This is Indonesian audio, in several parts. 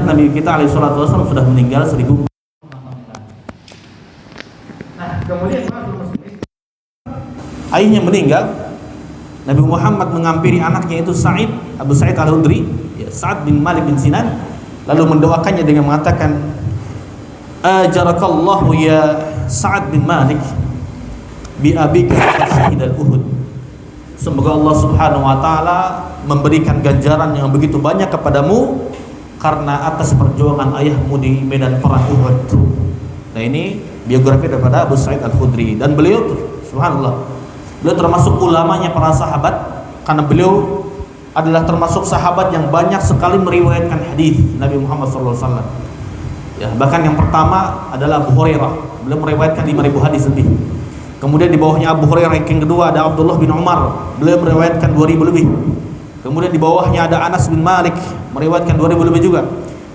Nabi kita alaihi salatu wasallam sudah meninggal 1000. Nah, kemudian ayahnya meninggal, Nabi Muhammad mengampiri anaknya itu Sa'id, Abu Sa'id Al-Khudri, ya, Sa'ad bin Malik bin Sinan, lalu mendoakannya dengan mengatakan, ajarakallahu ya Sa'ad bin Malik bi abika syahid al-Uhud. Semoga Allah Subhanahu wa taala memberikan ganjaran yang begitu banyak kepadamu karena atas perjuangan ayahmu di medan perang Uhud. Nah, ini biografi daripada Abu Sa'id Al-Khudri, dan beliau tuh subhanallah, beliau termasuk ulamanya para sahabat karena beliau adalah termasuk sahabat yang banyak sekali meriwayatkan hadis Nabi Muhammad SAW. Ya, bahkan yang pertama adalah Abu Hurairah, beliau meriwayatkan 5.000 hadis lebih. Kemudian di bawahnya Abu Hurairah ranking kedua ada Abdullah bin Umar, beliau meriwayatkan 2.000 lebih. Kemudian di bawahnya ada Anas bin Malik, meriwayatkan 2.000 lebih juga.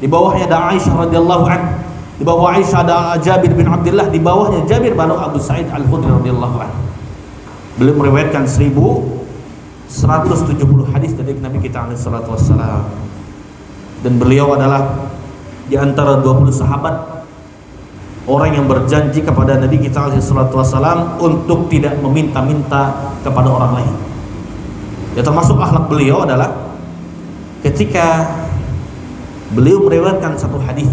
Di bawahnya ada Aisyah radhiyallahu anha. Di bawah Aisyah ada Jabir bin Abdullah, di bawahnya Jabir baru Abu Sa'id Al-Khudri radhiyallahu anhu. Beliau meriwayatkan 1170 hadis dari Nabi kita alaihi salatu wassalam. Dan beliau adalah di antara 20 sahabat orang yang berjanji kepada Nabi kita alaihi salatu wassalam untuk tidak meminta-minta kepada orang lain. Ya, termasuk akhlak beliau adalah ketika beliau meriwayatkan satu hadis,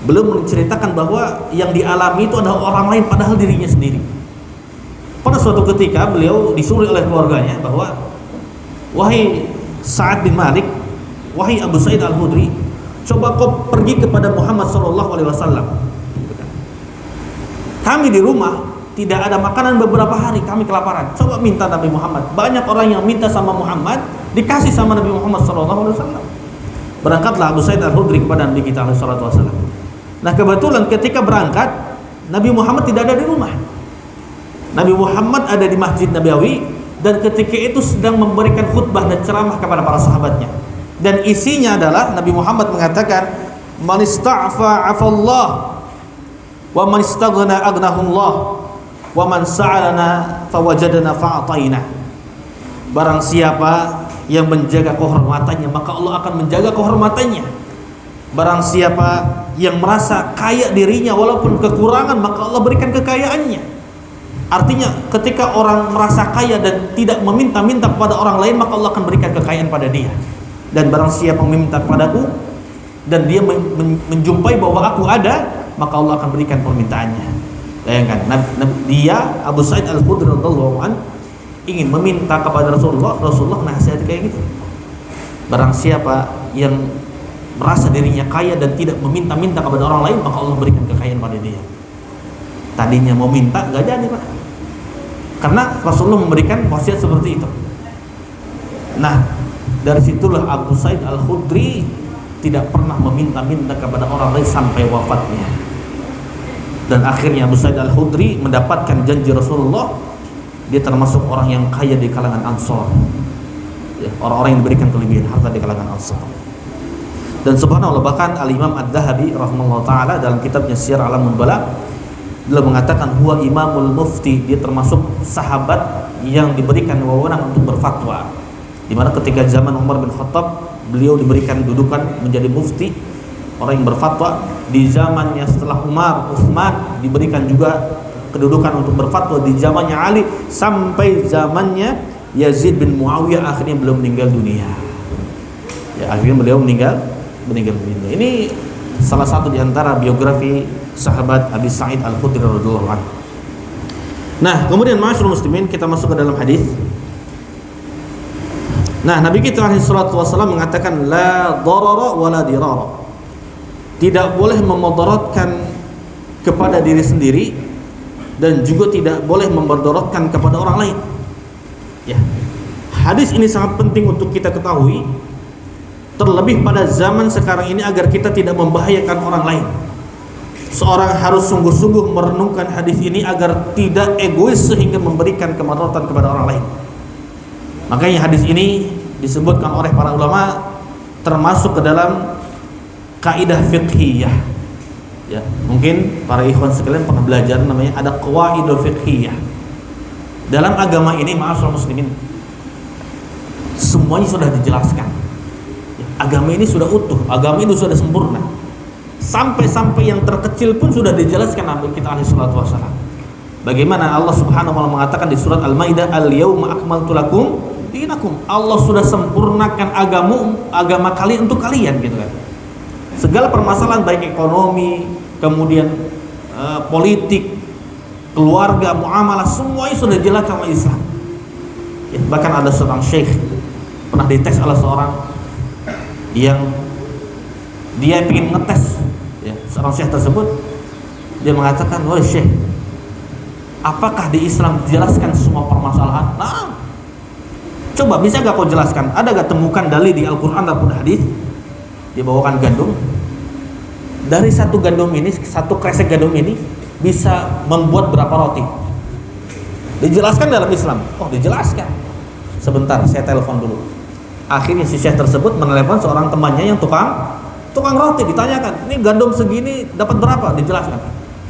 beliau menceritakan bahwa yang dialami itu adalah orang lain padahal dirinya sendiri. Pada suatu ketika beliau disuruh oleh keluarganya bahwa, wahai Sa'ad bin Malik, wahai Abu Sa'id Al-Khudri, coba kau pergi kepada Muhammad SAW. Kami di rumah tidak ada makanan beberapa hari, kami kelaparan. Coba minta Nabi Muhammad. Banyak orang yang minta sama Muhammad, dikasih sama Nabi Muhammad SAW. Berangkatlah Abu Sa'id Al-Khudri kepada Nabi kita SAW. Nah, kebetulan ketika berangkat, Nabi Muhammad tidak ada di rumah. Nabi Muhammad ada di Masjid Nabawi, dan ketika itu sedang memberikan khutbah dan ceramah kepada para sahabatnya. Dan isinya adalah Nabi Muhammad mengatakan, man ista'fa 'afallah wa man istaghna aghnahullah wa man sa'alana fawajadana fa'ataina. Barang siapa yang menjaga kehormatannya, maka Allah akan menjaga kehormatannya. Barang siapa yang merasa kaya dirinya walaupun kekurangan, maka Allah berikan kekayaannya. Artinya ketika orang merasa kaya dan tidak meminta-minta kepada orang lain, maka Allah akan berikan kekayaan pada dia. Dan barang siapa meminta kepadaku dan dia menjumpai bahwa aku ada, maka Allah akan berikan permintaannya. Bayangkan, dia Abu Sa'id Al-Khudri radhiyallahu anhu ingin meminta kepada Rasulullah nasihati kayak gitu. Barang siapa yang merasa dirinya kaya dan tidak meminta-minta kepada orang lain, maka Allah berikan kekayaan pada dia. Tadinya mau minta, gak jadi, Pak. Karena Rasulullah memberikan wasiat seperti itu. Nah, dari situlah Abu Sa'id Al-Khudri tidak pernah meminta-minta kepada orang lain sampai wafatnya. Dan akhirnya Abu Sa'id Al-Khudri mendapatkan janji Rasulullah. Dia termasuk orang yang kaya di kalangan Ansar, ya, orang-orang yang diberikan kelebihan harta di kalangan Ansar. Dan subhanallah, bahkan Al-Imam Ad-Dhahabi rahimahullah ta'ala dalam kitabnya Syiar Alamun Nubala, beliau mengatakan huwa imamul mufti. Dia termasuk sahabat yang diberikan wewenang untuk berfatwa, dimana ketika zaman Umar bin Khattab beliau diberikan dudukan menjadi mufti, orang yang berfatwa. Di zamannya setelah Umar, Utsman diberikan juga kedudukan untuk berfatwa. Di zamannya Ali sampai zamannya Yazid bin Muawiyah, akhirnya beliau meninggal dunia. Ya, akhirnya beliau meninggal dunia. Ini salah satu di antara biografi sahabat Abi Sa'id Al-Khudri radhiyallahu anhu. Nah, kemudian ma'asyiral muslimin, kita masuk ke dalam hadis. Nah, Nabi kita alaihi salatu wasallam mengatakan la darara wa la dirara. Tidak boleh memudaratkan kepada diri sendiri dan juga tidak boleh memudaratkan kepada orang lain. Ya. Hadis ini sangat penting untuk kita ketahui, terlebih pada zaman sekarang ini, agar kita tidak membahayakan orang lain. Seorang harus sungguh-sungguh merenungkan hadis ini agar tidak egois sehingga memberikan kemudaratan kepada orang lain. Makanya hadis ini disebutkan oleh para ulama termasuk ke dalam kaidah fiqhiyah. Ya, mungkin para ikhwan sekalian pernah belajar, namanya ada qawaidul fiqhiyah. Dalam agama ini, ma'asyiral muslimin, semuanya sudah dijelaskan. Ya, Agama ini sudah utuh, agama ini sudah sempurna. Sampai-sampai yang terkecil pun sudah dijelaskan Nabi kita alaihi salatu wasallam. Bagaimana Allah Subhanahu wa taala mengatakan di surat Al-Maidah, "Al-yauma akmaltu lakum dinakum." Allah sudah sempurnakan agama kalian untuk kalian gitu kan. Segala permasalahan baik ekonomi, kemudian politik, keluarga, muamalah, semuanya sudah jelas sama Islam. Ya, bahkan ada seorang syekh pernah dites oleh seorang yang dia ingin ngetes, ya, seorang syekh tersebut dia mengatakan, "Wahai syekh, apakah di Islam dijelaskan semua permasalahan?" Nah, coba bisa gak kau jelaskan? Ada gak temukan dalil di Al-Quran ataupun hadis? Dibawakan gandum. Dari satu gandum ini, satu kresek gandum ini bisa membuat berapa roti? Dijelaskan dalam Islam. Oh, dijelaskan. Sebentar, saya telepon dulu. Akhirnya si syekh tersebut menelepon seorang temannya yang tukang roti. Ditanyakan, ini gandum segini dapat berapa? Dijelaskan.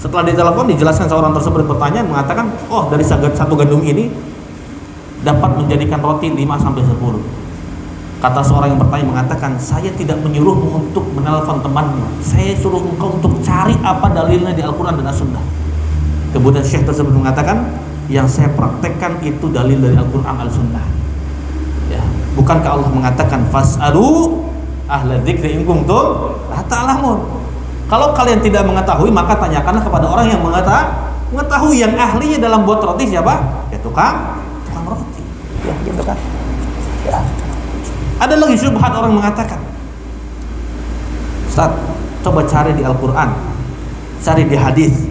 Setelah ditelepon, dijelaskan seorang tersebut bertanya, mengatakan, oh, dari satu gandum ini dapat menjadikan roti 5-10. Kata seorang yang bertanya mengatakan, saya tidak menyuruhmu untuk menelpon temanmu, saya suruh engkau untuk cari apa dalilnya di Al-Quran dan As-Sunnah. Kemudian syekh tersebut mengatakan, yang saya praktekkan itu dalil dari Al-Quran Al-Sunnah. Ya, bukankah Allah mengatakan, fas'alu ahla dzikri in kuntum la ta'lamun. Kalau kalian tidak mengetahui, maka tanyakanlah kepada orang yang mengetahui. Yang ahlinya dalam buat roti siapa? Ya tukang roti. Ya, gitu kan. Ya. Ada lagi syubhat orang mengatakan, Ustaz, coba cari di Al-Quran, cari di hadis,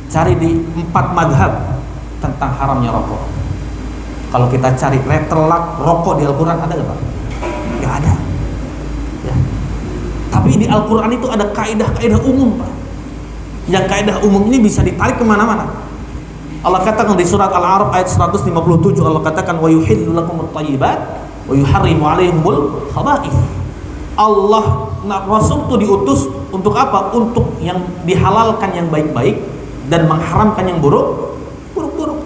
cari di 4 madhab tentang haramnya rokok. Kalau kita cari telak rokok di Al-Quran ada nggak Pak? Nggak ada. Ya. Tapi di Al-Quran itu ada kaidah-kaidah umum Pak. Yang kaidah umum ini bisa ditarik kemana-mana. Allah katakan di surat Al-A'raf ayat 157, Allah katakan, wa yuhillu lakumut thayyibat wa yuharrimu 'alaihimul khaba'ith. Allah, Rasul itu diutus untuk apa? Untuk yang dihalalkan yang baik-baik dan mengharamkan yang buruk-buruk.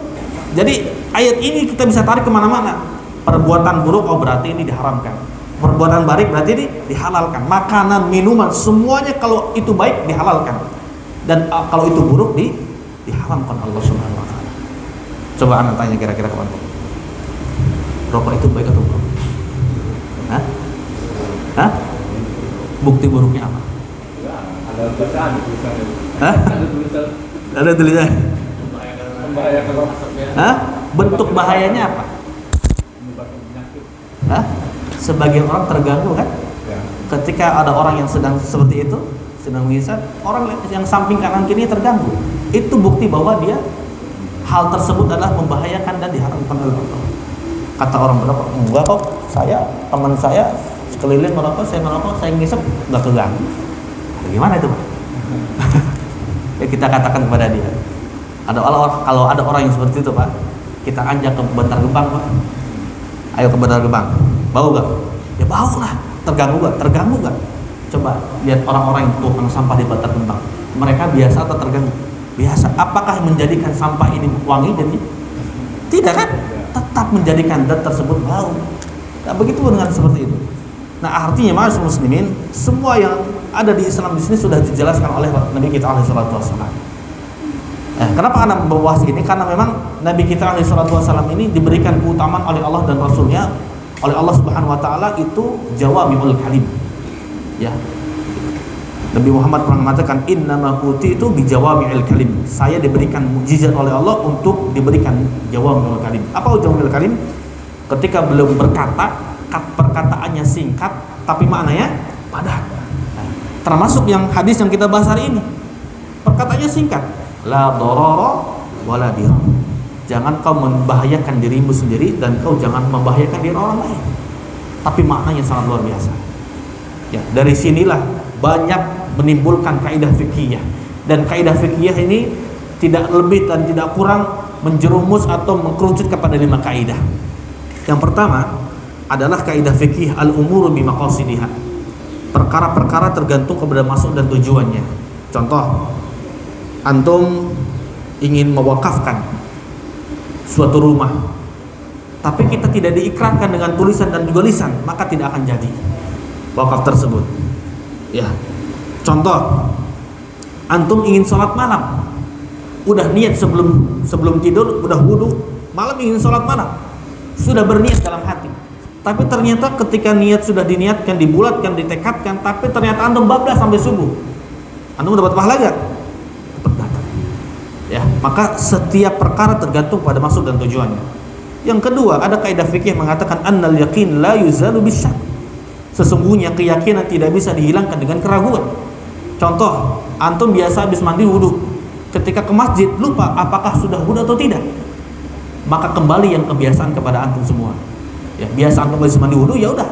Jadi ayat ini kita bisa tarik kemana-mana. Perbuatan buruk, oh berarti ini diharamkan. Perbuatan baik berarti ini dihalalkan. Makanan, minuman, semuanya kalau itu baik dihalalkan. Dan kalau itu buruk diharamkan Allah Subhanahu wa taala. Coba Anda tanya kira-kira kapan rokok itu baik atau buruk? Hah? Bukti buruknya apa? Ada tulisan. Hah? Ada tulisan. Membahayakan asapnya. Hah? Bentuk bahayanya apa? Hah? Sebagian orang terganggu kan? Ya. Ketika ada orang yang sedang seperti itu, sedang menghisap, orang yang samping kanan kiri terganggu. Itu bukti bahwa dia hal tersebut adalah membahayakan dan diharamkan oleh Allah. Kata orang berapa? Enggak kok, teman saya sekeliling merokok, saya ngisep, enggak terganggu. Bagaimana itu Pak? Ya, kita katakan kepada dia. Kalau ada orang yang seperti itu Pak, kita ajak ke Bantar Gebang Pak. Ayo ke Bantar Gebang. Bau gak? Ya bau lah. Terganggu gak? Coba lihat orang-orang yang tukang sampah di Bantar Gebang. Mereka biasa atau terganggu? Biasa. Apakah menjadikan sampah ini wangi jadinya? Tidak kan? Tetap menjadikan zat tersebut bau. Nah, begitu dengan seperti itu. Nah, artinya ma'asyiral muslimin, semua yang ada di Islam di sini sudah dijelaskan oleh Nabi kita alaihi salatu wasallam. Kenapa Anda membahas ini? Karena memang Nabi kita alaihi salatu wasallam ini diberikan keutamaan oleh Allah dan Rasulnya, oleh Allah Subhanahu wa taala itu jawami'ul kalim. Ya. Nabi Muhammad pernah mengatakan, innama utitu bijawami'il kalim. Saya diberikan mukjizat oleh Allah untuk diberikan jawami'ul kalim. Apa jawami'ul kalim? Ketika belum berkata, perkataannya singkat tapi maknanya padat. Termasuk yang hadis yang kita bahas hari ini. Perkataannya singkat. La darara wala dirar. Jangan kau membahayakan dirimu sendiri dan kau jangan membahayakan diri orang lain. Tapi maknanya sangat luar biasa. Ya, dari sinilah banyak menimbulkan kaidah fikih. Dan kaidah fikih ini tidak lebih dan tidak kurang menjerumus atau mengkerucut kepada 5 kaidah. Yang pertama adalah kaidah fikih al-umuru bi maqasidiha. Perkara-perkara tergantung kepada maksud dan tujuannya. Contoh, antum ingin mewakafkan suatu rumah, tapi kita tidak diikrarkan dengan tulisan dan juga lisan, maka tidak akan jadi. wakaf tersebut. Ya. Contoh, antum ingin sholat malam, udah niat sebelum tidur, udah wudu, malam ingin sholat malam, sudah berniat dalam hati. Tapi ternyata ketika niat sudah diniatkan, dibulatkan, ditekadkan, tapi ternyata antum bablas sampai subuh, antum dapat pahala gak? Dapat. Ya, maka setiap perkara tergantung pada maksud dan tujuannya. Yang kedua, ada kaidah fikih mengatakan annal yaqin la yuzalu bisyak. Sesungguhnya keyakinan tidak bisa dihilangkan dengan keraguan. Contoh, antum biasa habis mandi wudu, ketika ke masjid lupa apakah sudah wudu atau tidak, maka kembali yang kebiasaan kepada antum semua. Ya, biasa antum habis mandi wudu, ya udah.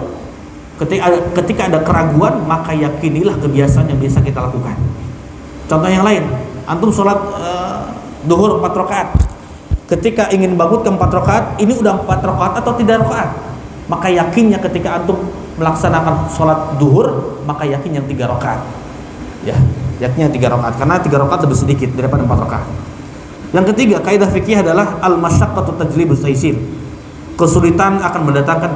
Ketika ada keraguan, maka yakinilah kebiasaan yang biasa kita lakukan. Contoh yang lain, antum sholat duhur 4 rakaat. Ketika ingin bangun ke 4 rakaat, ini udah 4 rakaat atau 3 rakaat, maka yakinnya ketika antum melaksanakan sholat duhur, maka yakin yang 3 rakaat. Ya, yakinnya 3 rakaat, karena 3 rakaat lebih sedikit daripada 4 rakaat. Yang ketiga, kaidah fikih adalah al-masyaqqatu tajlibus taysir. Kesulitan akan mendatangkan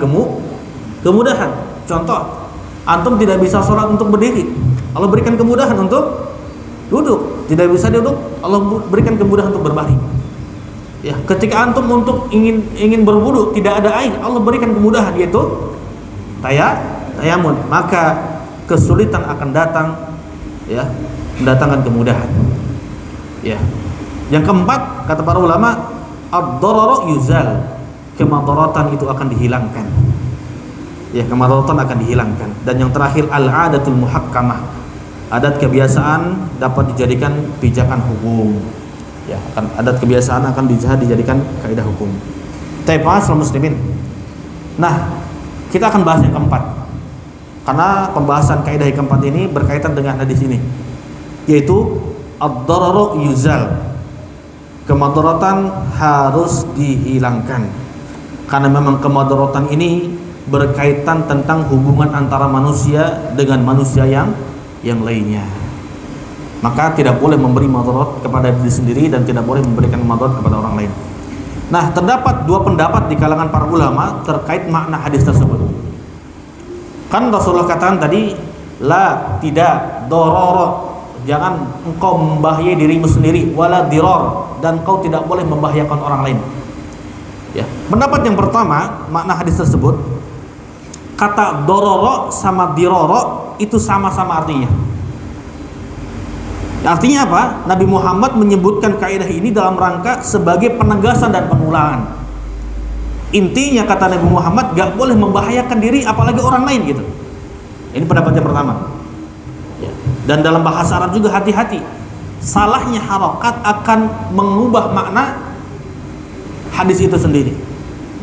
kemudahan. Contoh, antum tidak bisa sholat untuk berdiri, Allah berikan kemudahan untuk duduk. Tidak bisa duduk, Allah berikan kemudahan untuk berbaring. Ya, ketika antum untuk ingin berwudu, tidak ada air, Allah berikan kemudahan, yaitu tayammum. Maka kesulitan akan datang, ya, mendatangkan kemudahan. Ya. Yang keempat, kata para ulama, ad-dararu yuzal. Kemadaratan itu akan dihilangkan. Ya, kemadaratan akan dihilangkan. Dan yang terakhir, al-'adatul muhakkamah. Adat kebiasaan dapat dijadikan pijakan hukum. Ya, adat kebiasaan akan dijadikan kaidah hukum. Ta'al muslimin. Nah, kita akan bahas yang keempat. Karena pembahasan kaidah yang keempat ini berkaitan dengan hadis ini, yaitu ad-dararu yuzal. Kemadaratan harus dihilangkan. Karena memang kemadaratan ini berkaitan tentang hubungan antara manusia dengan manusia yang lainnya. Maka tidak boleh memberi madarat kepada diri sendiri dan tidak boleh memberikan madarat kepada orang lain. Nah, terdapat 2 pendapat di kalangan para ulama terkait makna hadis tersebut. Kan Rasulullah katakan tadi, la, tidak, dororo, jangan engkau membahayakan dirimu sendiri, wala diror, dan kau tidak boleh membahayakan orang lain. Ya, pendapat yang pertama, makna hadis tersebut, kata dororo sama diroro itu sama-sama artinya. Artinya apa? Nabi Muhammad menyebutkan kaidah ini dalam rangka sebagai penegasan dan pengulangan. Intinya kata Nabi Muhammad, gak boleh membahayakan diri apalagi orang lain gitu. Ini pendapat yang pertama. Ya. Dan dalam bahasa Arab juga hati-hati. Salahnya harokat akan mengubah makna hadis itu sendiri.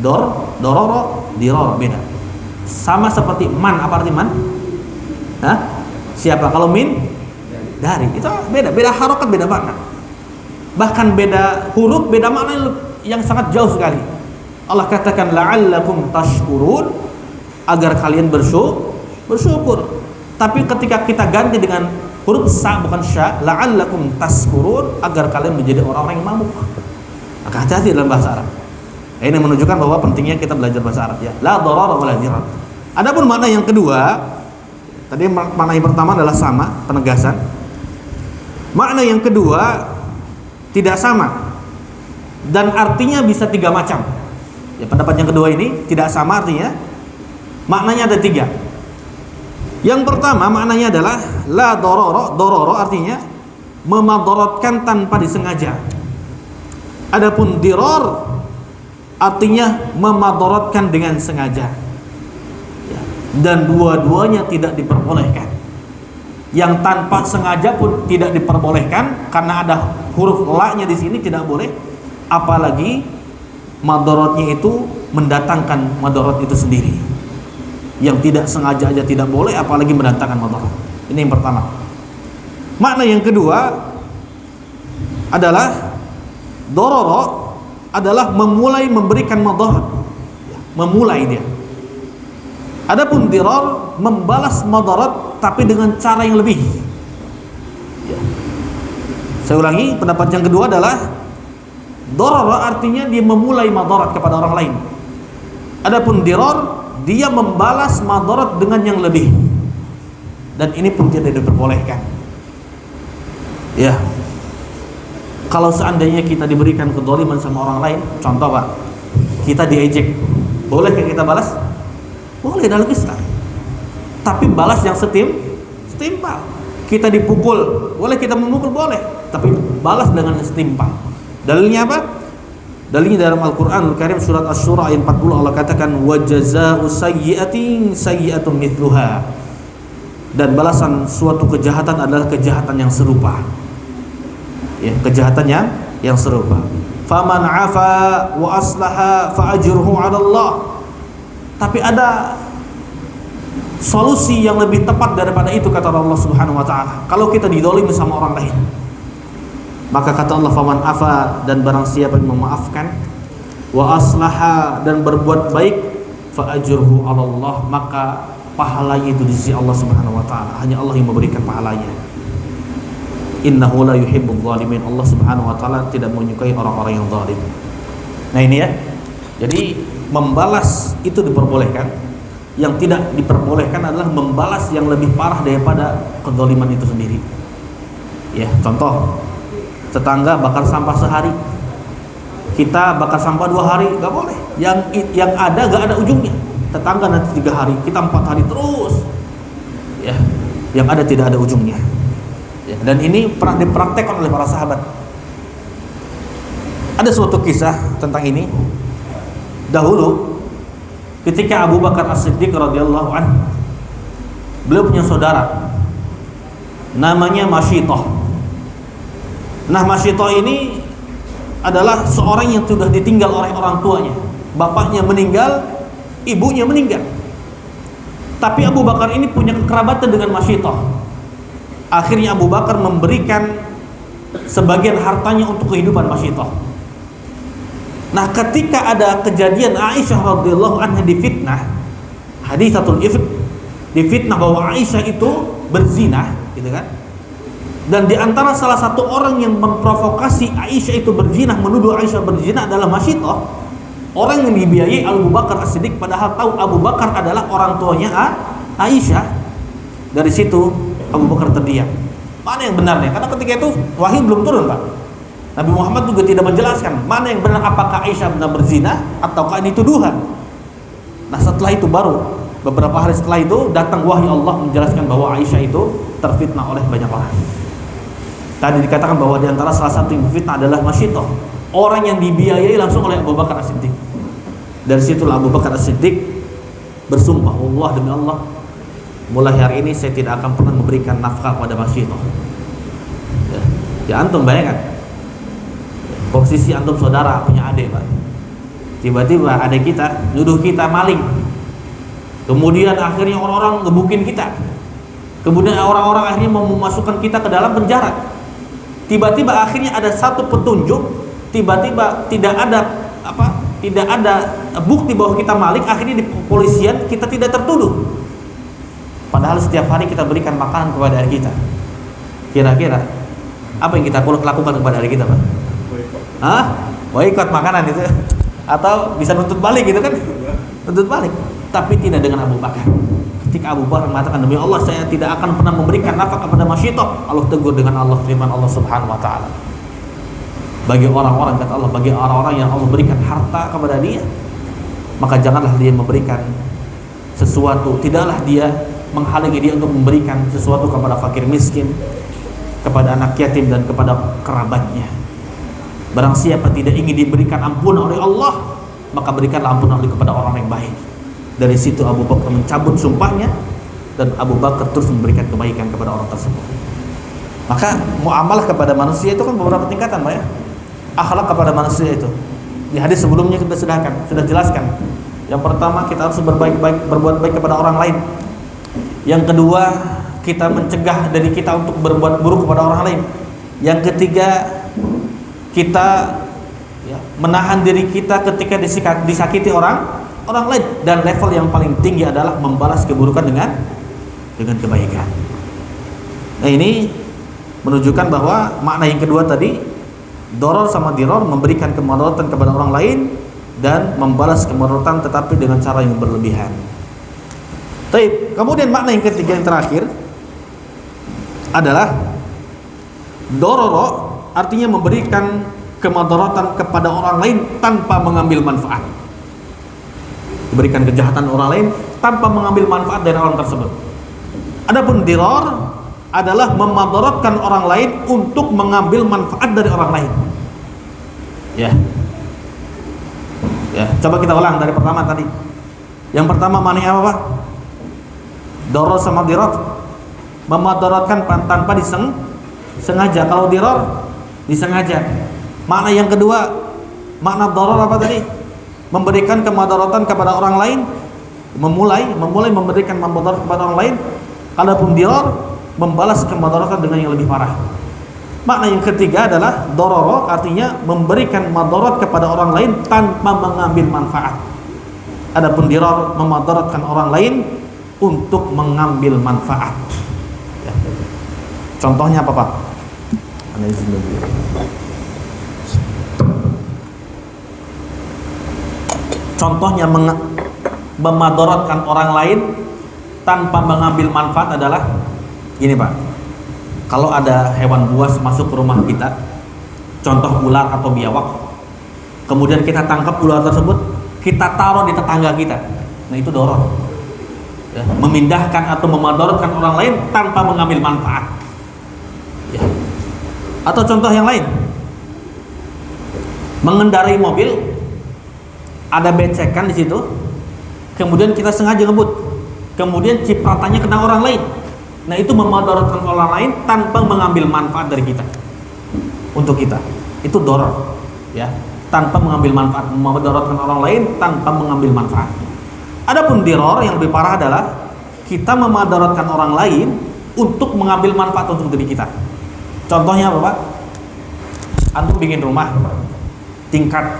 Dororo, diror, beda. Sama seperti man, apa arti man? Hah? Siapa? Kalau min? Dari. Itu beda harokat, beda makna. Bahkan beda huruf, beda makna yang sangat jauh sekali. Allah katakan la'allakum tashkurun, agar kalian bersyukur. Tapi ketika kita ganti dengan huruf sa bukan sya, la'allakum tashkurun, agar kalian menjadi orang-orang yang mampu. Maka hati-hati dalam bahasa Arab. Ini menunjukkan bahwa pentingnya kita belajar bahasa Arab, ya. La darara wa la dirar. Adapun makna yang kedua, tadi makna yang pertama adalah sama, penegasan. Makna yang kedua tidak sama dan artinya bisa 3 macam. Ya, pendapat yang kedua ini tidak sama artinya. Maknanya ada 3. Yang pertama maknanya adalah la dororo, dororo artinya memadaratkan tanpa disengaja. Adapun diror artinya memadaratkan dengan sengaja. Ya. Dan dua-duanya tidak diperbolehkan. Yang tanpa sengaja pun tidak diperbolehkan karena ada huruf la-nya di sini, tidak boleh. Apalagi madaratnya itu mendatangkan madarat itu sendiri. Yang tidak sengaja aja tidak boleh, apalagi mendatangkan madarat. Ini yang pertama. Makna yang kedua adalah dororo adalah memulai memberikan madarat, memulai dia. Adapun dirar membalas madarat tapi dengan cara yang lebih. Ya. Saya ulangi, pendapat yang kedua adalah dororo artinya dia memulai madarat kepada orang lain. Adapun dirar dia membalas madarat dengan yang lebih. dan ini pun tidak diperbolehkan. Ya, kalau seandainya kita diberikan kedzaliman sama orang lain, contoh Pak, kita diejek, bolehkah kita balas? Boleh dalam Islam. Tapi balas yang setimpal. Kita dipukul, boleh kita memukul? Boleh. Tapi balas dengan setimpal. Dalilnya apa? Dalilnya dalam Al-Quran Al-Karim surat Asy-Syura ayat 40, Allah katakan wa jazaa'u sayyi'atin sayyi'atun mithluha. Dan balasan suatu kejahatan adalah kejahatan yang serupa. Ya, kejahatan yang serupa. Faman 'afa wa aslaha fa ajruhu 'ala Allah. Tapi ada solusi yang lebih tepat daripada itu, kata Allah Subhanahu wa taala. Kalau kita didolimi sama orang lain, maka kata Allah, faman 'afa, dan barang siapa yang memaafkan, wa aslaha, dan berbuat baik, fa ajruhu 'ala Allah, maka pahalanya itu di sisi Allah Subhanahu wa taala. Hanya Allah yang memberikan pahalanya. Innahu la yuhibbul zalimin. Allah Subhanahu wa taala tidak menyukai orang-orang yang zalim. Nah ini ya. Jadi membalas itu diperbolehkan. Yang tidak diperbolehkan adalah membalas yang lebih parah daripada kezaliman itu sendiri. Ya, contoh, tetangga bakar sampah sehari, kita bakar sampah 2 hari, nggak boleh. Yang ada nggak ada ujungnya. Tetangga nanti 3 hari, kita 4 hari terus. Ya, yang ada tidak ada ujungnya. Ya, dan ini pernah dipraktekkan oleh para sahabat. Ada suatu kisah tentang ini. Dahulu, ketika Abu Bakar As-Siddiq radhiyallahu anhu, beliau punya saudara, namanya Masyithah. Nah, Masyithah ini adalah seorang yang sudah ditinggal oleh orang tuanya. Bapaknya meninggal, ibunya meninggal. Tapi Abu Bakar ini punya kekerabatan dengan Masyithah. Akhirnya Abu Bakar memberikan sebagian hartanya untuk kehidupan Masyithah. Nah, ketika ada kejadian Aisyah radhiyallahu anha difitnah, haditsatul ifk, difitnah bahwa Aisyah itu berzina, gitu kan? Dan di antara salah satu orang yang memprovokasi Aisyah itu berzina, menuduh Aisyah berzina adalah Masyithah. Orang yang dibiayai Abu Bakar As-Siddiq, padahal tahu Abu Bakar adalah orang tuanya Aisyah. Dari situ Abu Bakar terdiam. Mana yang benarnya? Karena ketika itu wahyu belum turun, Pak. Nabi Muhammad juga tidak menjelaskan mana yang benar, apakah Aisyah benar berzina ataukah ini tuduhan. Nah, setelah itu baru beberapa hari setelah itu datang wahyu Allah menjelaskan bahwa Aisyah itu terfitnah oleh banyak orang. Tadi dikatakan bahwa di antara salah satu yang fitnah adalah Masyithah, orang yang dibiayai langsung oleh Abu Bakar As-Siddiq. Dari situlah Abu Bakar As-Siddiq bersumpah, Allah demi Allah, mulai hari ini saya tidak akan pernah memberikan nafkah pada Masyithah. Ya, antum bayangkan, posisi antum saudara punya adik, Pak. Tiba-tiba adik kita nuduh kita maling. Kemudian akhirnya orang-orang ngebukin kita. Kemudian orang-orang akhirnya mau memasukkan kita ke dalam penjara. Tiba-tiba akhirnya ada satu petunjuk, tiba-tiba tidak ada bukti bahwa kita maling, akhirnya di kepolisian kita tidak tertuduh. Padahal setiap hari kita berikan makanan kepada adik kita. Kira-kira apa yang kita lakukan kepada adik kita, Pak? Boikot makanan itu, atau bisa nuntut balik gitu kan? Nuntut balik. Tapi tidak dengan Abu Bakar. Ketika Abu Bakar mengatakan, demi Allah saya tidak akan pernah memberikan nafkah kepada Masyithah, Allah tegur dengan Allah, firman Allah Subhanahu wa taala. Bagi orang-orang, kata Allah, bagi orang-orang yang Allah berikan harta kepada dia, maka janganlah dia memberikan sesuatu, tidaklah dia menghalangi dia untuk memberikan sesuatu kepada fakir miskin, kepada anak yatim, dan kepada kerabatnya. Barang siapa tidak ingin diberikan ampunan oleh Allah, maka berikanlah ampunan oleh kepada orang yang baik. Dari situ Abu Bakar mencabut sumpahnya, dan Abu Bakar terus memberikan kebaikan kepada orang tersebut. Maka muamalah kepada manusia itu kan beberapa tingkatan, Pak, ya. Akhlak kepada manusia itu di hadis sebelumnya kita sudah jelaskan. Yang pertama, kita harus berbuat baik kepada orang lain. Yang kedua, kita mencegah dari kita untuk berbuat buruk kepada orang lain. Yang ketiga, kita menahan diri kita ketika disakiti orang lain. Dan level yang paling tinggi adalah membalas keburukan dengan kebaikan. Nah, ini menunjukkan bahwa makna yang kedua tadi, doror sama diror, memberikan kemudaratan kepada orang lain dan membalas kemudaratan tetapi dengan cara yang berlebihan. Baik, kemudian makna yang ketiga yang terakhir, adalah dororo, artinya memberikan kemadaratan kepada orang lain tanpa mengambil manfaat. Memberikan kejahatan orang lain tanpa mengambil manfaat dari orang tersebut. Adapun dirar adalah memadaratkan orang lain untuk mengambil manfaat dari orang lain. Ya. Ya, coba kita ulang dari pertama tadi. Yang pertama maknanya apa, Pak? Darar sama dirar. Memadaratkan tanpa disengaja. Kalau dirar disengaja. Makna yang kedua, makna darar apa tadi? Memberikan kemadaratan kepada orang lain, memulai memberikan madarat kepada orang lain. Adapun dirar, membalas kemadaratan dengan yang lebih parah. Makna yang ketiga adalah dororo, artinya memberikan madarat kepada orang lain tanpa mengambil manfaat. Adapun dirar, memadaratkan orang lain untuk mengambil manfaat. Ya. Contohnya apa, Pak? Contohnya memadaratkan orang lain tanpa mengambil manfaat adalah gini, Pak. Kalau ada hewan buas masuk ke rumah kita, contoh ular atau biawak, kemudian kita tangkap ular tersebut, kita taruh di tetangga kita, nah itu doror. Ya, memindahkan atau memadaratkan orang lain tanpa mengambil manfaat. Ya. Atau contoh yang lain, mengendarai mobil, ada becekan di situ, kemudian kita sengaja ngebut, kemudian cipratannya kena orang lain. Nah itu memadaratkan orang lain tanpa mengambil manfaat dari kita untuk kita. Itu doror, ya, tanpa mengambil manfaat, memadaratkan orang lain tanpa mengambil manfaat. Adapun diror yang lebih parah adalah kita memadaratkan orang lain untuk mengambil manfaat untuk diri kita. Contohnya apa, Pak? Antum bikin rumah tingkat,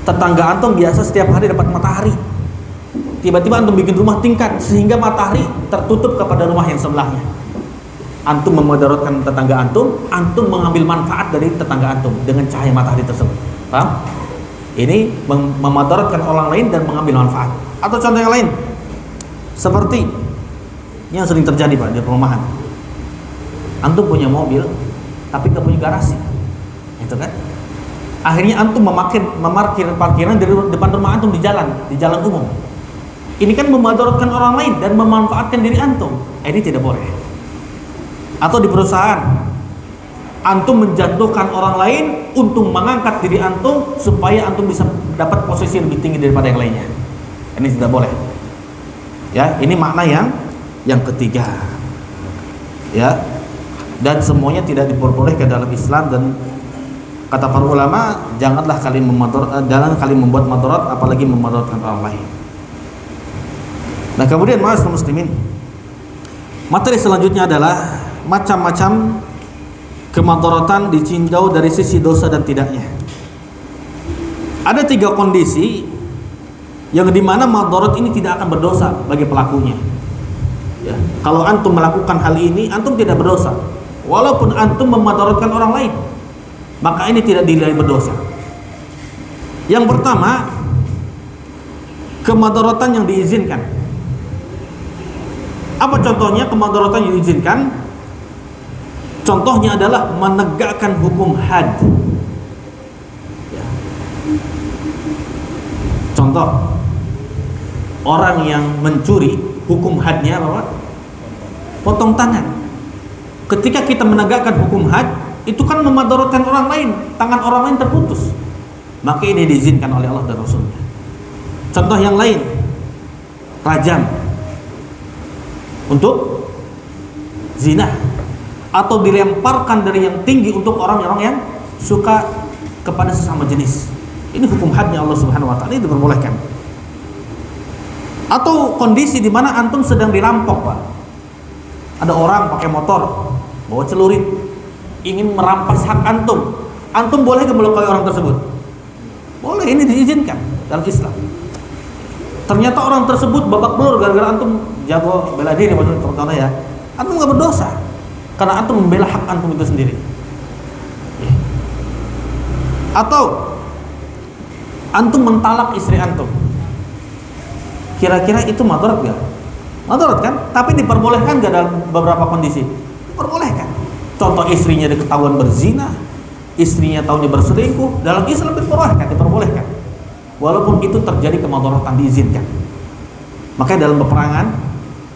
tetangga antum biasa setiap hari dapat matahari. Tiba-tiba antum bikin rumah tingkat sehingga matahari tertutup kepada rumah yang sebelahnya. Antum memadaratkan tetangga antum mengambil manfaat dari tetangga antum dengan cahaya matahari tersebut. Paham? Ini memadaratkan orang lain dan mengambil manfaat. Atau contoh yang lain, seperti yang sering terjadi, Pak, di perumahan. Antum punya mobil tapi nggak punya garasi, itu kan? Akhirnya antum memarkir parkiran dari depan rumah antum di jalan umum. Ini kan memadaratkan orang lain dan memanfaatkan diri antum. Ini tidak boleh. Atau di perusahaan, antum menjatuhkan orang lain untuk mengangkat diri antum supaya antum bisa dapat posisi lebih tinggi daripada yang lainnya. Ini tidak boleh. Ya, ini makna yang ketiga. Ya. Dan semuanya tidak diperbolehkan dalam Islam, dan kata para ulama, janganlah kalian membuat madarat, apalagi memadaratkan orang lain. Nah, kemudian ma'asyiral muslimin, materi selanjutnya adalah macam-macam kemadaratan ditinjau dari sisi dosa dan tidaknya. Ada 3 kondisi yang dimana madarat ini tidak akan berdosa bagi pelakunya. Ya, kalau antum melakukan hal ini, antum tidak berdosa, walaupun antum memadaratkan orang lain, maka ini tidak dinilai berdosa. Yang pertama, kemadaratan yang diizinkan. Apa contohnya kemadaratan yang diizinkan? Contohnya adalah menegakkan hukum had. Ya. Contoh, orang yang mencuri, hukum hadnya apa? Potong tangan. Ketika kita menegakkan hukum had, itu kan memadaratkan orang lain, tangan orang lain terputus. Maka ini diizinkan oleh Allah dan Rasulnya. Contoh yang lain, rajam untuk zina, atau dilemparkan dari yang tinggi untuk orang-orang yang suka kepada sesama jenis. Ini hukum hadnya Allah Subhanahu wa taala, ini diperbolehkan. Atau kondisi di mana antum sedang dirampok, Pak. Ada orang pakai motor, bawa celurit, ingin merampas hak antum. Antum boleh melukai orang tersebut? Boleh, ini diizinkan dalam Islam. Ternyata orang tersebut babak belur gara-gara antum jago bela diri, maksudnya contohnya ya. Antum nggak berdosa karena antum membela hak antum itu sendiri. Atau antum mentalak istri antum. Kira-kira itu madarat nggak? Madarat kan? Tapi diperbolehkan nggak dalam beberapa kondisi? Perbolehkan. Contoh istrinya diketahuan berzina, istrinya tahunya berselingkuh, dalam Islam diperbolehkan. Walaupun itu terjadi kemudaratan diizinkan. Makanya dalam peperangan,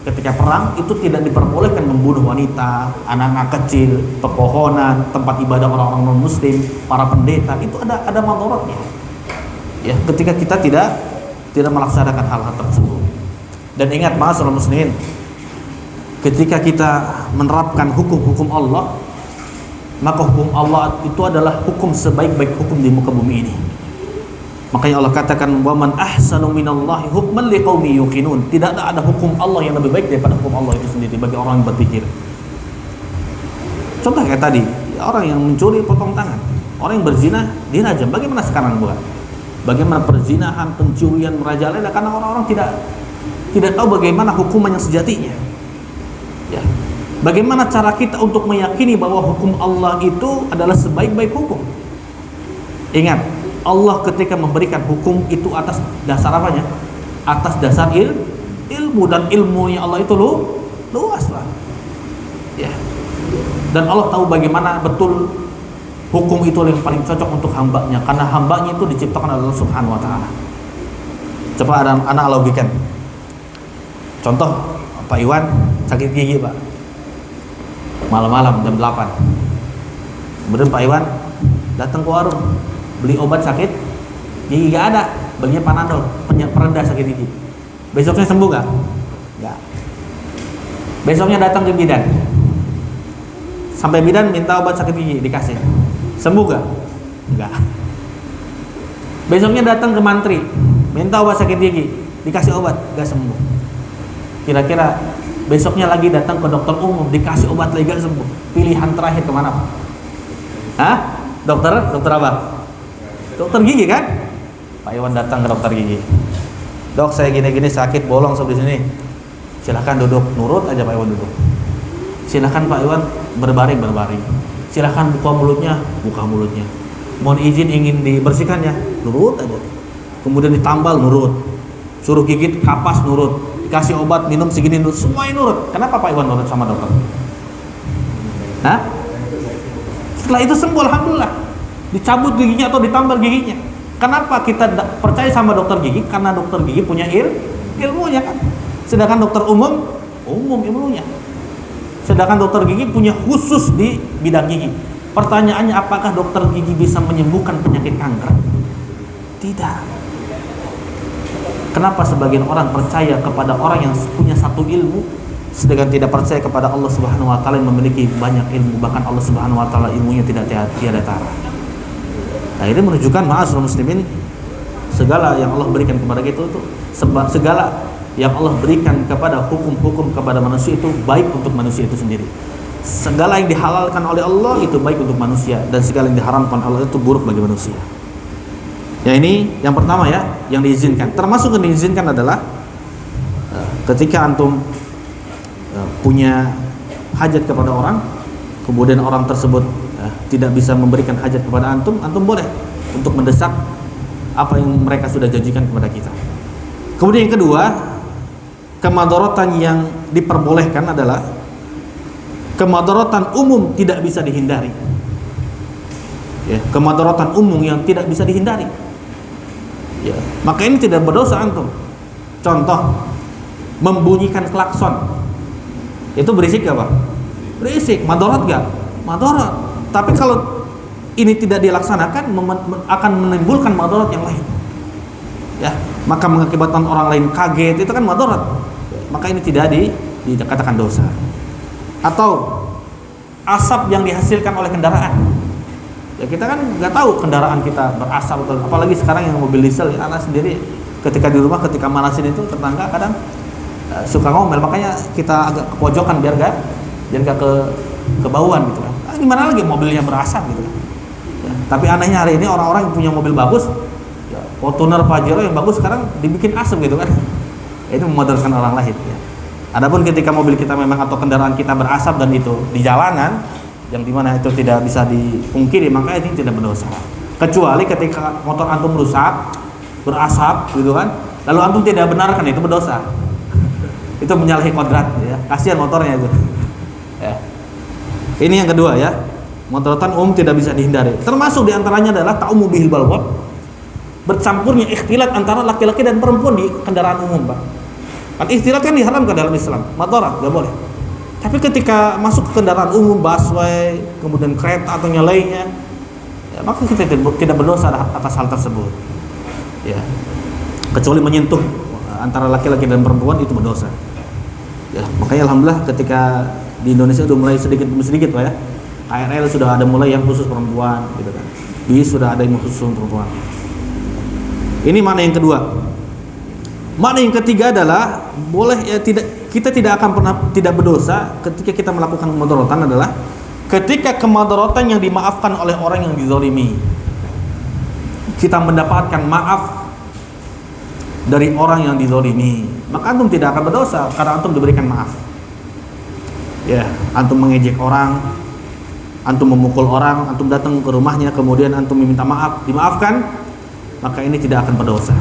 ketika perang itu tidak diperbolehkan membunuh wanita, anak-anak kecil, pepohonan, tempat ibadah orang-orang non-muslim, para pendeta, itu ada mudaratnya. Ya, ketika kita tidak melaksanakan hal-hal tersebut. Dan ingat, ma'asyiral muslimin, ketika kita menerapkan hukum-hukum Allah, maka hukum Allah itu adalah hukum sebaik-baik hukum di muka bumi ini. Makanya Allah katakan, wa man ahsanu minallahi hukman liqaumi yuqinun. Tidak ada hukum Allah yang lebih baik daripada hukum Allah itu sendiri bagi orang yang berpikir. Contoh kayak tadi, orang yang mencuri potong tangan, orang yang berzina dirajam. Bagaimana sekarang bukan? Bagaimana perzinahan, pencurian merajalela karena orang-orang tidak tahu bagaimana hukuman yang sejatinya. Ya. Bagaimana cara kita untuk meyakini bahwa hukum Allah itu adalah sebaik-baik hukum? Ingat, Allah ketika memberikan hukum itu atas dasar apanya? Atas dasar ilmu, dan ilmunya Allah itu luas lah. Ya. Dan Allah tahu bagaimana betul hukum itu yang paling cocok untuk hambanya, karena hambanya itu diciptakan oleh Allah Subhanahu wa taala. Coba anak logikan. Contoh, Pak Iwan sakit gigi, Pak. Malam-malam jam 8. Kemudian Pak Iwan datang ke warung beli obat sakit gigi, gak ada, belinya Panadol, perendah sakit gigi. Besoknya sembuh gak? Gak. Besoknya datang ke bidan, sampai bidan minta obat sakit gigi, dikasih, sembuh gak? Enggak. Besoknya datang ke mantri, minta obat sakit gigi, dikasih obat, gak sembuh. Kira-kira besoknya lagi datang ke dokter umum, dikasih obat lagi, gak sembuh. Pilihan terakhir kemana, Pak? Hah? Dokter apa? Dokter gigi kan? Pak Iwan datang ke dokter gigi. Dok, saya gini-gini sakit bolong sebelah sini. Silahkan duduk, nurut aja Pak Iwan duduk. Silahkan Pak Iwan berbaring. Silahkan buka mulutnya. Mohon izin ingin dibersihkannya, nurut aja. Kemudian ditambal, nurut. Suruh gigit, kapas, nurut. Dikasih obat, minum segini, nurut. Semuanya nurut. Kenapa Pak Iwan nurut sama dokter? Hah? Setelah itu sembuh, alhamdulillah. Dicabut giginya atau ditambal giginya. Kenapa kita percaya sama dokter gigi? Karena dokter gigi punya ilmunya kan. Sedangkan dokter umum ilmunya. Sedangkan dokter gigi punya khusus di bidang gigi. Pertanyaannya, apakah dokter gigi bisa menyembuhkan penyakit kanker? Tidak. Kenapa sebagian orang percaya kepada orang yang punya satu ilmu, sedangkan tidak percaya kepada Allah Subhanahu wa taala yang memiliki banyak ilmu, bahkan Allah Subhanahu wa taala ilmunya tiada tara. Nah, ini menunjukkan, ma'asyiral muslimin, segala yang Allah berikan kepada kita itu, segala yang Allah berikan kepada hukum-hukum kepada manusia itu baik untuk manusia itu sendiri. Segala yang dihalalkan oleh Allah itu baik untuk manusia, dan segala yang diharamkan oleh Allah itu buruk bagi manusia. Ya, ini yang pertama ya, yang diizinkan. Termasuk yang diizinkan adalah ketika antum punya hajat kepada orang, kemudian orang tersebut tidak bisa memberikan hajat kepada antum boleh untuk mendesak apa yang mereka sudah janjikan kepada kita. Kemudian yang kedua, kemudaratan yang diperbolehkan adalah kemudaratan umum tidak bisa dihindari. Ya, kemudaratan umum yang tidak bisa dihindari. Ya, maka ini tidak berdosa antum. Contoh, membunyikan klakson. Itu berisik gak, Pak? Berisik, madarat gak? Madarat. Tapi kalau ini tidak dilaksanakan akan menimbulkan madarat yang lain. Ya, maka mengakibatkan orang lain kaget, itu kan madarat. Maka ini tidak dikatakan dosa. Atau asap yang dihasilkan oleh kendaraan. Ya, kita kan nggak tahu kendaraan kita berasap, apalagi sekarang yang mobil diesel. Ya, anak sendiri ketika di rumah, ketika manasin itu tetangga kadang suka ngomel, makanya kita agak ke pojokan biar gak ke bauan gitu kan. Gimana lagi mobilnya berasap gitu kan. Ya, tapi anehnya hari ini orang-orang yang punya mobil bagus, ya, Fortuner, Pajero yang bagus sekarang dibikin asap gitu kan. Itu memudaratkan orang lain ya. Adapun ketika mobil kita memang atau kendaraan kita berasap dan itu di jalanan yang dimana itu tidak bisa dipungkiri, maka ini tidak berdosa. Kecuali ketika motor antum rusak, berasap gitu kan, lalu antum tidak benarkan, itu berdosa. Itu menyalahi kodrat ya. Kasihan motornya itu. Ya. Ini yang kedua ya. Mudaratun umum tidak bisa dihindari. Termasuk diantaranya adalah ta'ummu bihil balwa, bercampurnya ikhtilat antara laki-laki dan perempuan di kendaraan umum, Pak. Kan ikhtilat kan diharamkan dalam Islam, madarat nggak boleh. Tapi ketika masuk ke kendaraan umum, busway, kemudian kereta atau yang lainnya, ya, maka kita tidak berdosa atas hal tersebut. Ya, kecuali menyentuh antara laki-laki dan perempuan itu berdosa. Ya, makanya alhamdulillah ketika di Indonesia udah mulai sedikit demi sedikit, Pak ya. KRL sudah ada mulai yang khusus perempuan, gitu kan. Bis sudah ada yang khusus perempuan. Ini makna yang kedua. Makna yang ketiga adalah boleh ya, kita tidak akan pernah tidak berdosa ketika kita melakukan kemudaratan adalah ketika kemudaratan yang dimaafkan oleh orang yang dizalimi. Kita mendapatkan maaf dari orang yang dizalimi, maka antum tidak akan berdosa karena antum diberikan maaf. Ya, antum mengejek orang, antum memukul orang, antum datang ke rumahnya, kemudian antum meminta maaf, dimaafkan, maka ini tidak akan berdosa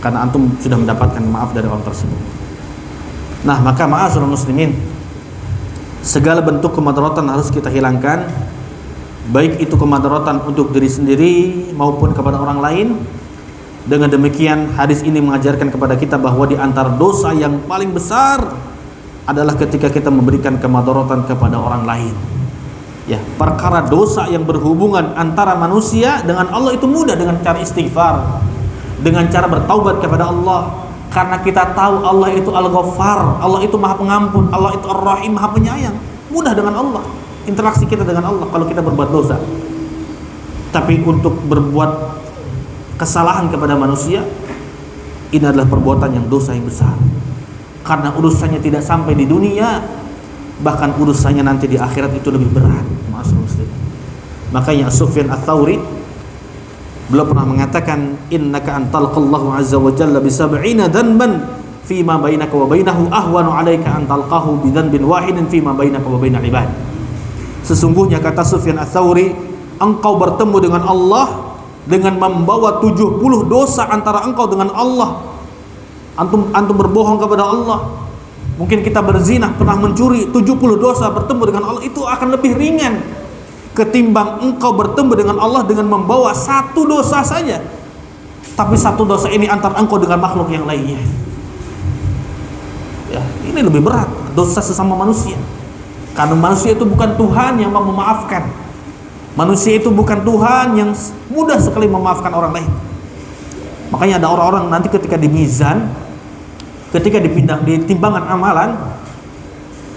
karena antum sudah mendapatkan maaf dari orang tersebut. Nah, maka ma'asyiral muslimin, segala bentuk kemadaratan harus kita hilangkan, baik itu kemadaratan untuk diri sendiri maupun kepada orang lain. Dengan demikian hadis ini mengajarkan kepada kita bahwa di antara dosa yang paling besar adalah ketika kita memberikan kemadaratan kepada orang lain. Ya, perkara dosa yang berhubungan antara manusia dengan Allah itu mudah dengan cara istighfar, dengan cara bertaubat kepada Allah. Karena kita tahu Allah itu Al-Ghaffar, Allah itu Maha Pengampun, Allah itu Ar-Rahim, Maha Penyayang. Mudah dengan Allah, interaksi kita dengan Allah kalau kita berbuat dosa. Tapi untuk berbuat kesalahan kepada manusia, ini adalah perbuatan yang dosa yang besar. Karena urusannya tidak sampai di dunia, bahkan urusannya nanti di akhirat itu lebih berat. Muslim. Makanya Sufyan Ats-Tsauri beliau pernah mengatakan, innaka antalqallahu azza wa jalla bi 70 dhanban fi ma bainaka wa bainahu ahwanu 'alaika an talqahu bi dhanbin wahidin fi ma bainaka wa bainal ibad. Sesungguhnya kata Sufyan Ats-Tsauri, engkau bertemu dengan Allah dengan membawa 70 dosa antara engkau dengan Allah. Antum berbohong kepada Allah. Mungkin kita berzina, pernah mencuri, 70 dosa bertemu dengan Allah itu akan lebih ringan ketimbang engkau bertemu dengan Allah dengan membawa satu dosa saja. Tapi satu dosa ini antara engkau dengan makhluk yang lainnya. Ya, ini lebih berat, dosa sesama manusia. Karena manusia itu bukan Tuhan yang mau memaafkan. Manusia itu bukan Tuhan yang mudah sekali memaafkan orang lain. Makanya ada orang-orang nanti ketika di mizan, ketika di timbangan amalan,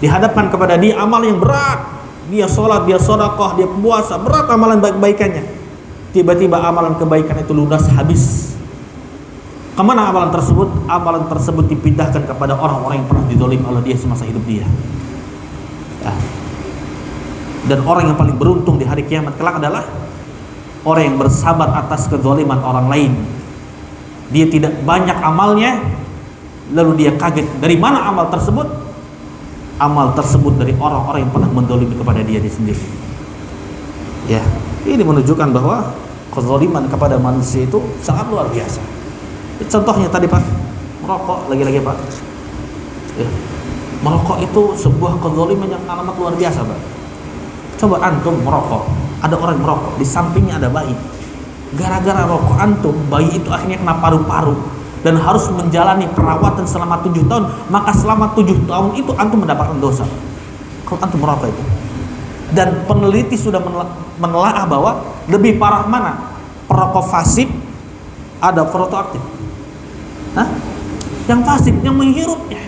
dihadapkan kepada dia amal yang berat. Dia sholat, dia sedekah, dia puasa, berat amalan baik-baikannya. Tiba-tiba amalan kebaikan itu lunas habis. Kemana amalan tersebut? Amalan tersebut dipindahkan kepada orang-orang yang pernah didolim oleh dia semasa hidup dia. Ya. Dan orang yang paling beruntung di hari kiamat kelak adalah orang yang bersabar atas kezaliman orang lain. Dia tidak banyak amalnya, lalu dia kaget dari mana amal tersebut. Amal tersebut dari orang-orang yang pernah mendolimi kepada dia sendiri. Ya, ini menunjukkan bahwa kezaliman kepada manusia itu sangat luar biasa. Contohnya tadi Pak, merokok lagi-lagi Pak. Ya, merokok itu sebuah kezaliman yang amat luar biasa Pak. Coba antum merokok, ada orang merokok, di sampingnya ada bayi. Gara-gara rokok antum, bayi itu akhirnya kena paru-paru dan harus menjalani perawatan selama 7 tahun, maka selama 7 tahun itu antum mendapatkan dosa kalau antum merokok itu. Dan peneliti sudah menelaah bahwa lebih parah mana, perokok fasik ada perokok aktif. Yang fasik, yang menghirupnya.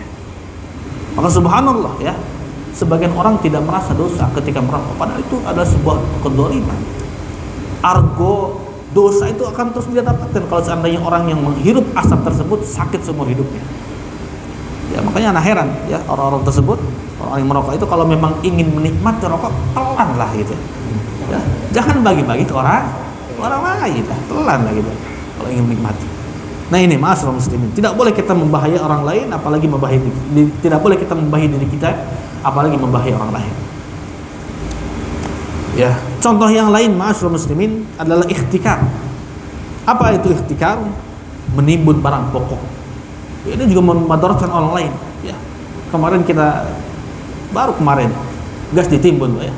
Maka subhanallah ya, sebagian orang tidak merasa dosa ketika merokok, padahal itu adalah sebuah kedzaliman. Argo dosa itu akan terus dia dapatkan kalau seandainya orang yang menghirup asap tersebut sakit seumur hidupnya. Ya, makanya anak heran ya orang-orang tersebut, orang yang merokok itu kalau memang ingin menikmati rokok, telan lah gitu. Ya, jangan bagi-bagi ke orang lain, telan lah gitu kalau ingin menikmati. Nah ini ma'asyiral muslimin, tidak boleh kita membahayai orang lain, apalagi tidak boleh kita membahayai diri kita, apalagi membahayai orang lain. Ya, contoh yang lain ma'asyiral muslimin adalah ihtikar. Apa itu ihtikar? Menimbun barang pokok. Ya, ini juga memudaratkan orang lain. Ya, kemarin gas ditimbun, Pak ya.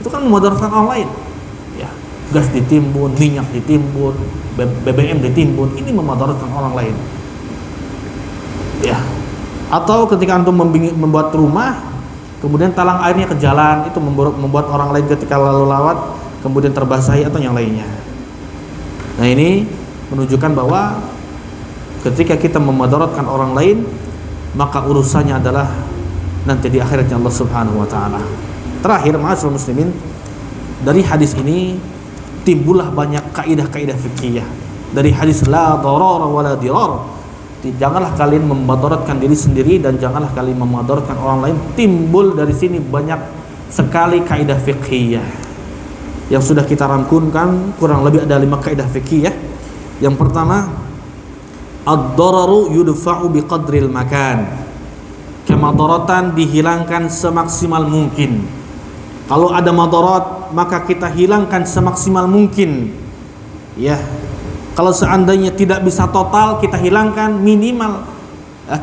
Itu kan memudaratkan orang lain. Ya, gas ditimbun, minyak ditimbun, BBM ditimbun, ini memudaratkan orang lain. Ya. Atau ketika antum membuat rumah, kemudian talang airnya ke jalan, itu membuat orang lain ketika lalu lewat kemudian terbasahi atau yang lainnya. Nah, ini menunjukkan bahwa ketika kita memudaratkan orang lain, maka urusannya adalah nanti di akhiratnya Allah Subhanahu wa taala. Terakhir, ma'asyiral muslimin, dari hadis ini timbullah banyak kaidah-kaidah fikih. Dari hadis la darara wala dirar, janganlah kalian memudaratkan diri sendiri dan janganlah kalian memudaratkan orang lain. Timbul dari sini banyak sekali kaidah fikih yang sudah kita rangkumkan, kurang lebih ada 5 kaidah fikih. Yang pertama, ad-dararu yudfa'u biqadril makan. Kemadaratan dihilangkan semaksimal mungkin. Kalau ada madarat, maka kita hilangkan semaksimal mungkin. Ya. Kalau seandainya tidak bisa total, kita hilangkan minimal.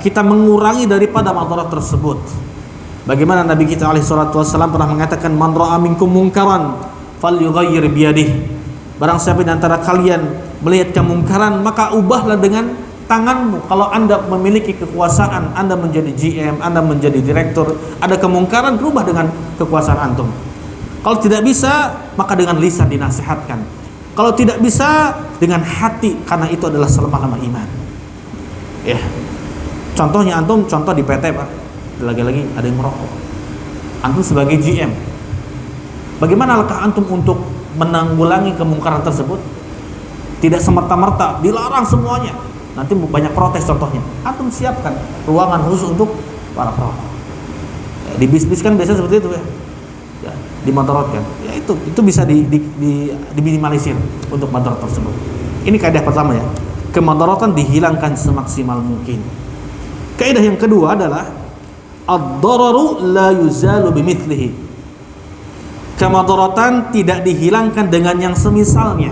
Kita mengurangi daripada madarat tersebut. Bagaimana Nabi kita alaihi salatu wasallam pernah mengatakan, man ra'a minkum munkaran falyughayyir biyadihi. Barang siapa di antara kalian melihat kemungkaran, maka ubahlah dengan tanganmu. Kalau Anda memiliki kekuasaan, Anda menjadi GM, Anda menjadi direktur, ada kemungkaran, berubah dengan kekuasaan antum. Kalau tidak bisa, maka dengan lisan dinasihatkan. Kalau tidak bisa, dengan hati, karena itu adalah selemah-lemah iman. Ya. Contohnya antum, contoh di PT, Pak. Lagi-lagi ada yang merokok. Antum sebagai GM, bagaimana langkah antum untuk menanggulangi kemungkaran tersebut? Tidak semerta-merta dilarang semuanya. Nanti banyak protes contohnya. Antum siapkan ruangan khusus untuk para perokok. Ya, di bis-bis kan biasa seperti itu ya. Ya, dimudaratkan. Ya itu bisa diminimalisir untuk madarat tersebut. Ini kaidah pertama ya. Kemudaratan dihilangkan semaksimal mungkin. Kaidah yang kedua adalah ad-dararu la yuzalu bimithlihi. Kemudaratan tidak dihilangkan dengan yang semisalnya.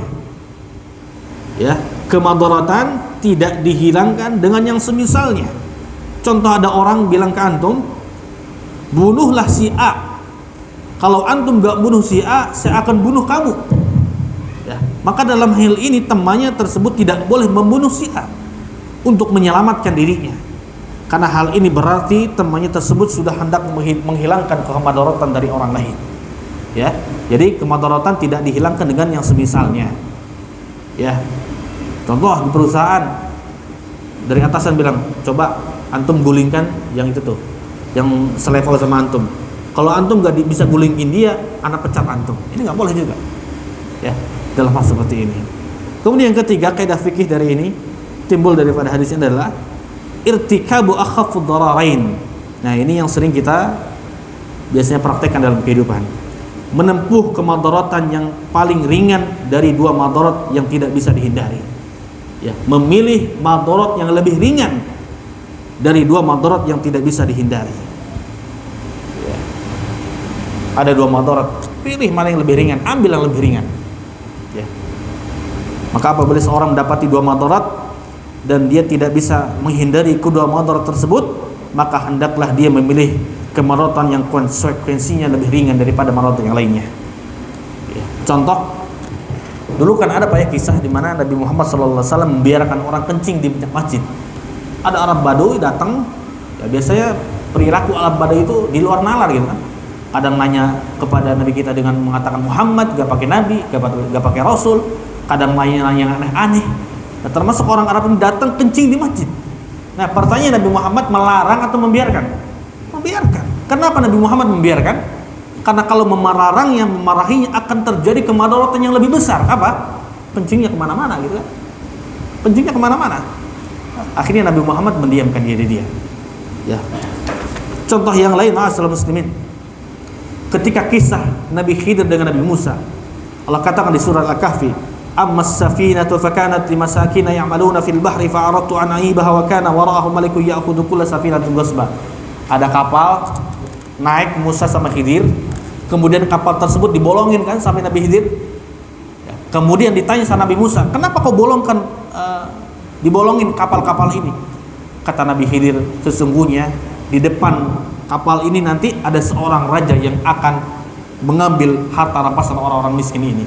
Ya, kemudaratan tidak dihilangkan dengan yang semisalnya. Contoh, ada orang bilang ke antum, bunuhlah si A. Kalau antum gak bunuh si A, saya akan bunuh kamu. Ya, maka dalam hal ini temannya tersebut tidak boleh membunuh si A untuk menyelamatkan dirinya. Karena hal ini berarti temannya tersebut sudah hendak menghilangkan kemudaratan dari orang lain. Ya, jadi kemudaratan tidak dihilangkan dengan yang semisalnya. Ya, contoh di perusahaan, dari atasan bilang, coba antum gulingkan yang itu tuh, yang selevel sama antum. Kalau antum gak bisa gulingin dia, anak pecat antum. Ini gak boleh juga. Ya, dalam hal seperti ini. Kemudian yang ketiga, kaidah fikih dari ini timbul daripada hadis ini adalah irtikabu akhafud dararain. Nah, ini yang sering kita biasanya praktekkan dalam kehidupan. Menempuh kemudaratan yang paling ringan dari 2 mudarat yang tidak bisa dihindari. Ya, memilih mudarat yang lebih ringan dari 2 mudarat yang tidak bisa dihindari. Ada 2 mudarat, pilih mana yang lebih ringan, ambil yang lebih ringan. Ya. Maka apabila seorang mendapati 2 mudarat dan dia tidak bisa menghindari kedua mudarat tersebut, maka hendaklah dia memilih kemudaratan yang konsekuensinya lebih ringan daripada mudarat yang lainnya. Ya. Contoh, dulu kan ada kisah di mana Nabi Muhammad SAW membiarkan orang kencing di masjid. Ada Arab Badui datang, ya biasanya perilaku Arab Badui itu di luar nalar gitu kan. Kadang nanya kepada Nabi kita dengan mengatakan Muhammad, gak pakai Nabi, gak pakai Rasul. Kadang nanya yang aneh-aneh. Nah, termasuk orang Arab ini datang kencing di masjid. Nah, pertanyaan, Nabi Muhammad melarang atau membiarkan? Membiarkan. Kenapa Nabi Muhammad membiarkan? Karena kalau memarahinya akan terjadi kemudaratan yang lebih besar. Apa? Kencingnya kemana-mana gitu kan. Kencingnya kemana-mana. Akhirnya Nabi Muhammad mendiamkan diri dia. Ya. Contoh yang lain, ma'asyiral muslimin. Ketika kisah Nabi Khidir dengan Nabi Musa, Allah katakan di surah Al-Kahfi, ammas safinatu fakanat limasakina ya'maluna fil bahri fa'aradtu an aibaha wa kana wara'ahum malikun ya'khudhu kulla safinatin ghasba. Ada kapal naik Musa sama Khidir, kemudian kapal tersebut dibolongin kan sampai Nabi Khidir. Kemudian ditanya sama Nabi Musa, kenapa kau dibolongin kapal-kapal ini? Kata Nabi Khidir, sesungguhnya di depan kapal ini nanti ada seorang raja yang akan mengambil harta rampasan orang-orang miskin ini.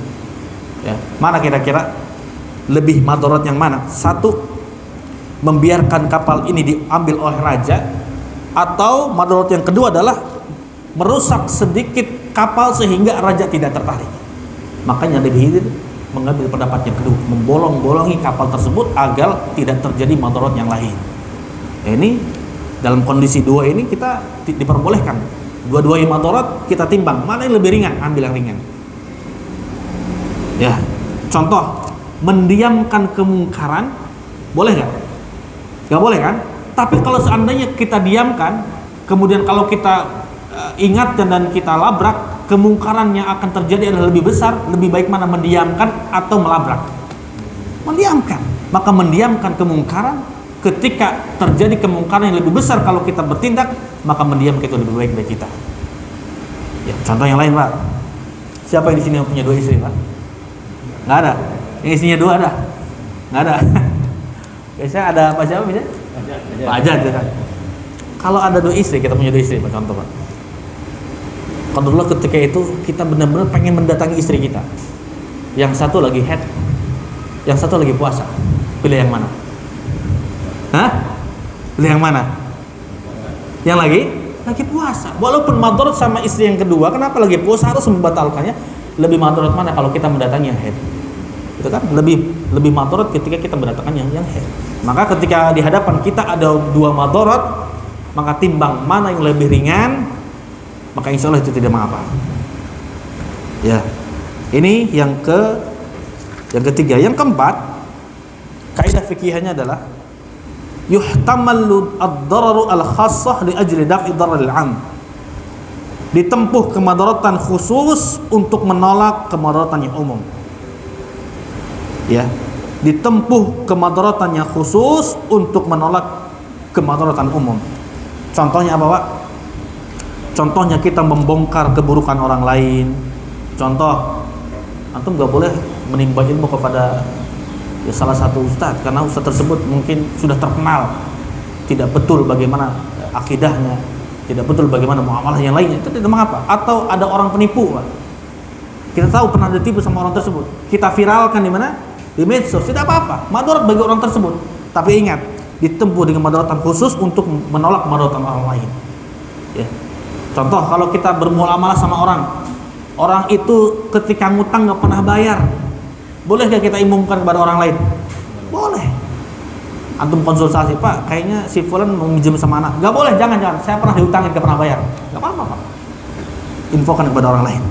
Ya, mana kira-kira lebih madarat yang mana? Satu, membiarkan kapal ini diambil oleh raja, atau madarat yang kedua adalah merusak sedikit kapal sehingga raja tidak tertarik. Makanya lebih mengambil pendapat yang kedua, membolong-bolongi kapal tersebut agar tidak terjadi madarat yang lain. Ini dalam kondisi dua ini kita diperbolehkan. Dua-duanya madarat kita timbang, mana yang lebih ringan, ambil yang ringan. Ya, contoh, mendiamkan kemungkaran boleh nggak? Nggak boleh kan? Tapi kalau seandainya kita diamkan, kemudian kalau kita ingatkan dan kita labrak, kemungkaran yang akan terjadi adalah lebih besar. Lebih baik mana, mendiamkan atau melabrak? Mendiamkan. Maka mendiamkan kemungkaran. Ketika terjadi kemungkaran yang lebih besar kalau kita bertindak, maka mendiamkan itu lebih baik bagi kita. Ya, contoh yang lain, Pak. Siapa yang di sini yang punya 2 istri, Pak? Nggak ada. Yang istrinya 2 ada? Nggak ada. Biasanya ada apa siapa biasanya? Pak Ajat kan. Kalau ada 2 istri, kita punya 2 istri, Pak, contoh, Pak. Kalau dulu ketika itu kita benar-benar pengen mendatangi istri kita. Yang satu lagi head, yang satu lagi puasa. Pilih yang mana? Hah? Pilih yang mana? Yang lagi puasa. Walaupun madarat sama istri yang kedua, kenapa lagi puasa harus membatalkannya? Lebih madarat mana kalau kita mendatangi yang head? Itu kan lebih madarat ketika kita mendatangkan yang head. Maka ketika di hadapan kita ada 2 madarat, maka timbang mana yang lebih ringan, maka insya Allah itu tidak mengapa. Ya, ini yang ketiga. Yang keempat, kaidah fikihnya adalah yuhtamalu ad-dararu al-khassah li ajli daf'i dararil 'am. Ditempuh kemadaratan khusus untuk menolak kemadaratan yang umum. Ya, ditempuh kemadaratan yang khusus untuk menolak kemadaratan umum. Contohnya apa, Pak? Contohnya kita membongkar keburukan orang lain. Contoh, antum nggak boleh menimba ilmu kepada salah satu ustadz, karena ustadz tersebut mungkin sudah terkenal tidak betul bagaimana akidahnya, tidak betul bagaimana muamalah yang lainnya, itu tidak mengapa. Atau ada orang penipu, Pak. Kita tahu pernah ditipu sama orang tersebut, kita viralkan di mana? Di medsos, tidak apa-apa, madarat bagi orang tersebut. Tapi ingat, ditempuh dengan madaratan khusus untuk menolak madaratan orang lain. Ya. Contoh, kalau kita bermuamalah sama orang itu ketika ngutang nggak pernah bayar, boleh gak kita umumkan kepada orang lain? Boleh. Antum konsultasi, Pak, kayaknya si fulan mau minjem sama anak. Gak boleh, jangan. Saya pernah diutangin, gak pernah bayar. Gak apa-apa, Pak. Infokan kepada orang lain.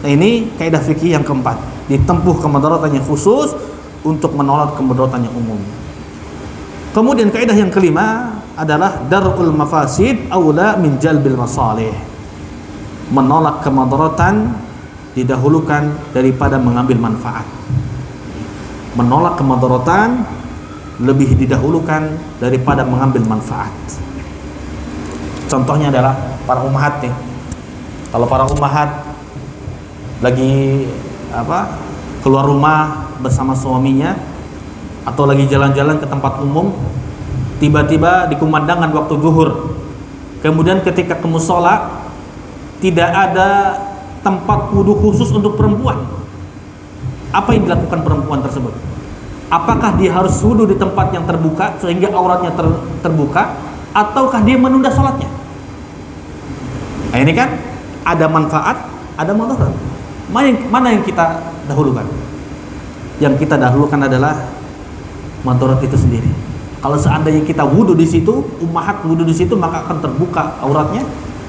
Nah, ini kaidah fikih yang keempat. Ditempuh kemudaratan yang khusus untuk menolak kemudaratan yang umum. Kemudian kaidah yang kelima adalah darul mafasid aula min jalbil masalih. Menolak kemudaratan didahulukan daripada mengambil manfaat. Menolak kemudaratan lebih didahulukan daripada mengambil manfaat. Contohnya adalah para ummahat nih. Kalau para ummahat lagi keluar rumah bersama suaminya atau lagi jalan-jalan ke tempat umum, tiba-tiba di kumandangan waktu zuhur, kemudian ketika ke mushola tidak ada tempat wudhu khusus untuk perempuan. Apa yang dilakukan perempuan tersebut? Apakah dia harus wudhu di tempat yang terbuka sehingga auratnya terbuka, ataukah dia menunda sholatnya? Nah, ini kan ada manfaat, ada mudarat. Mana yang kita dahulukan? Yang kita dahulukan adalah mudarat itu sendiri. Kalau seandainya kita wudhu di situ, ummahat wudhu di situ, maka akan terbuka auratnya.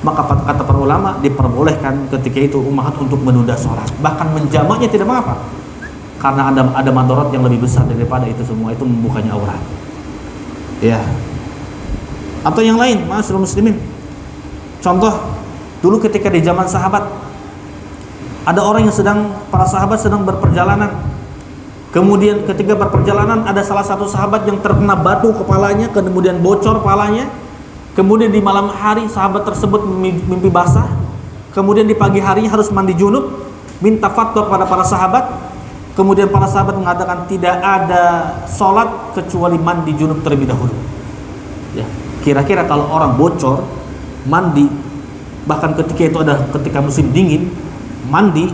Maka kata para ulama diperbolehkan ketika itu ummahat untuk menunda sholat, bahkan menjamaknya tidak mengapa, karena ada madarat yang lebih besar daripada itu semua, itu membukanya aurat. Ya. Atau yang lain, ma'asyiral muslimin. Contoh, dulu ketika di zaman sahabat, ada orang yang para sahabat sedang berperjalanan. Kemudian ketika berperjalanan ada salah satu sahabat yang terkena batu kepalanya, kemudian bocor kepalanya. Kemudian di malam hari sahabat tersebut mimpi basah. Kemudian di pagi hari harus mandi junub, minta fatwa kepada para sahabat. Kemudian para sahabat mengatakan tidak ada sholat kecuali mandi junub terlebih dahulu. Ya, kira-kira kalau orang bocor, mandi, bahkan ketika itu ketika musim dingin, mandi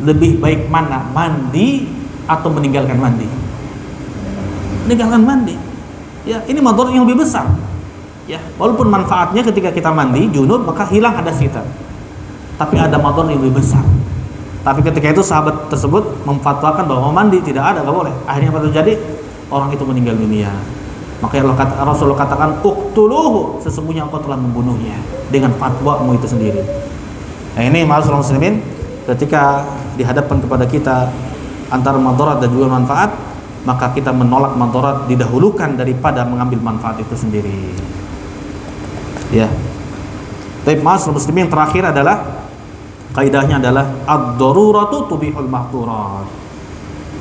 lebih baik mana? Mandi atau meninggalkan mandi? Meninggalkan mandi. Ya, ini madarat yang lebih besar. Ya, walaupun manfaatnya ketika kita mandi junub maka hilang hadas kita. Tapi ada madarat yang lebih besar. Tapi ketika itu sahabat tersebut memfatwakan bahwa mandi tidak ada, enggak boleh. Akhirnya apa terjadi? Orang itu meninggal dunia. Maka Rasulullah katakan, uqtuluhu, sesungguhnya engkau telah membunuhnya dengan fatwamu itu sendiri. Nah, ini ma'asyiral muslimin, ketika dihadapkan kepada kita antara madarat dan juga manfaat, maka kita menolak madarat, didahulukan daripada mengambil manfaat itu sendiri. Ya. Tapi ma'asyiral muslimin, yang terakhir adalah kaidahnya adalah ad-daruratu tubihul mahdurat.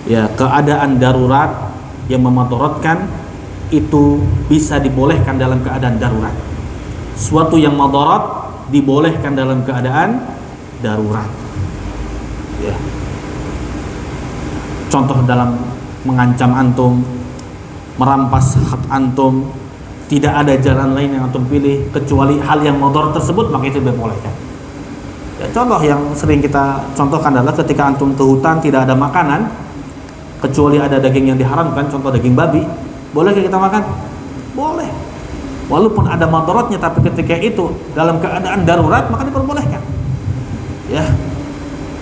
Ya, keadaan darurat yang memadaratkan itu bisa dibolehkan dalam keadaan darurat. Suatu yang madarat dibolehkan dalam keadaan darurat. Ya. Contoh dalam mengancam antum, merampas hak antum, tidak ada jalan lain yang antum pilih kecuali hal yang madarat tersebut, maka itu dibolehkan. Ya, contoh yang sering kita contohkan adalah ketika antum ke hutan tidak ada makanan kecuali ada daging yang diharamkan, contoh daging babi. Bolehkah kita makan? Boleh. Walaupun ada madaratnya, tapi ketika itu dalam keadaan darurat maka diperbolehkan. Ya.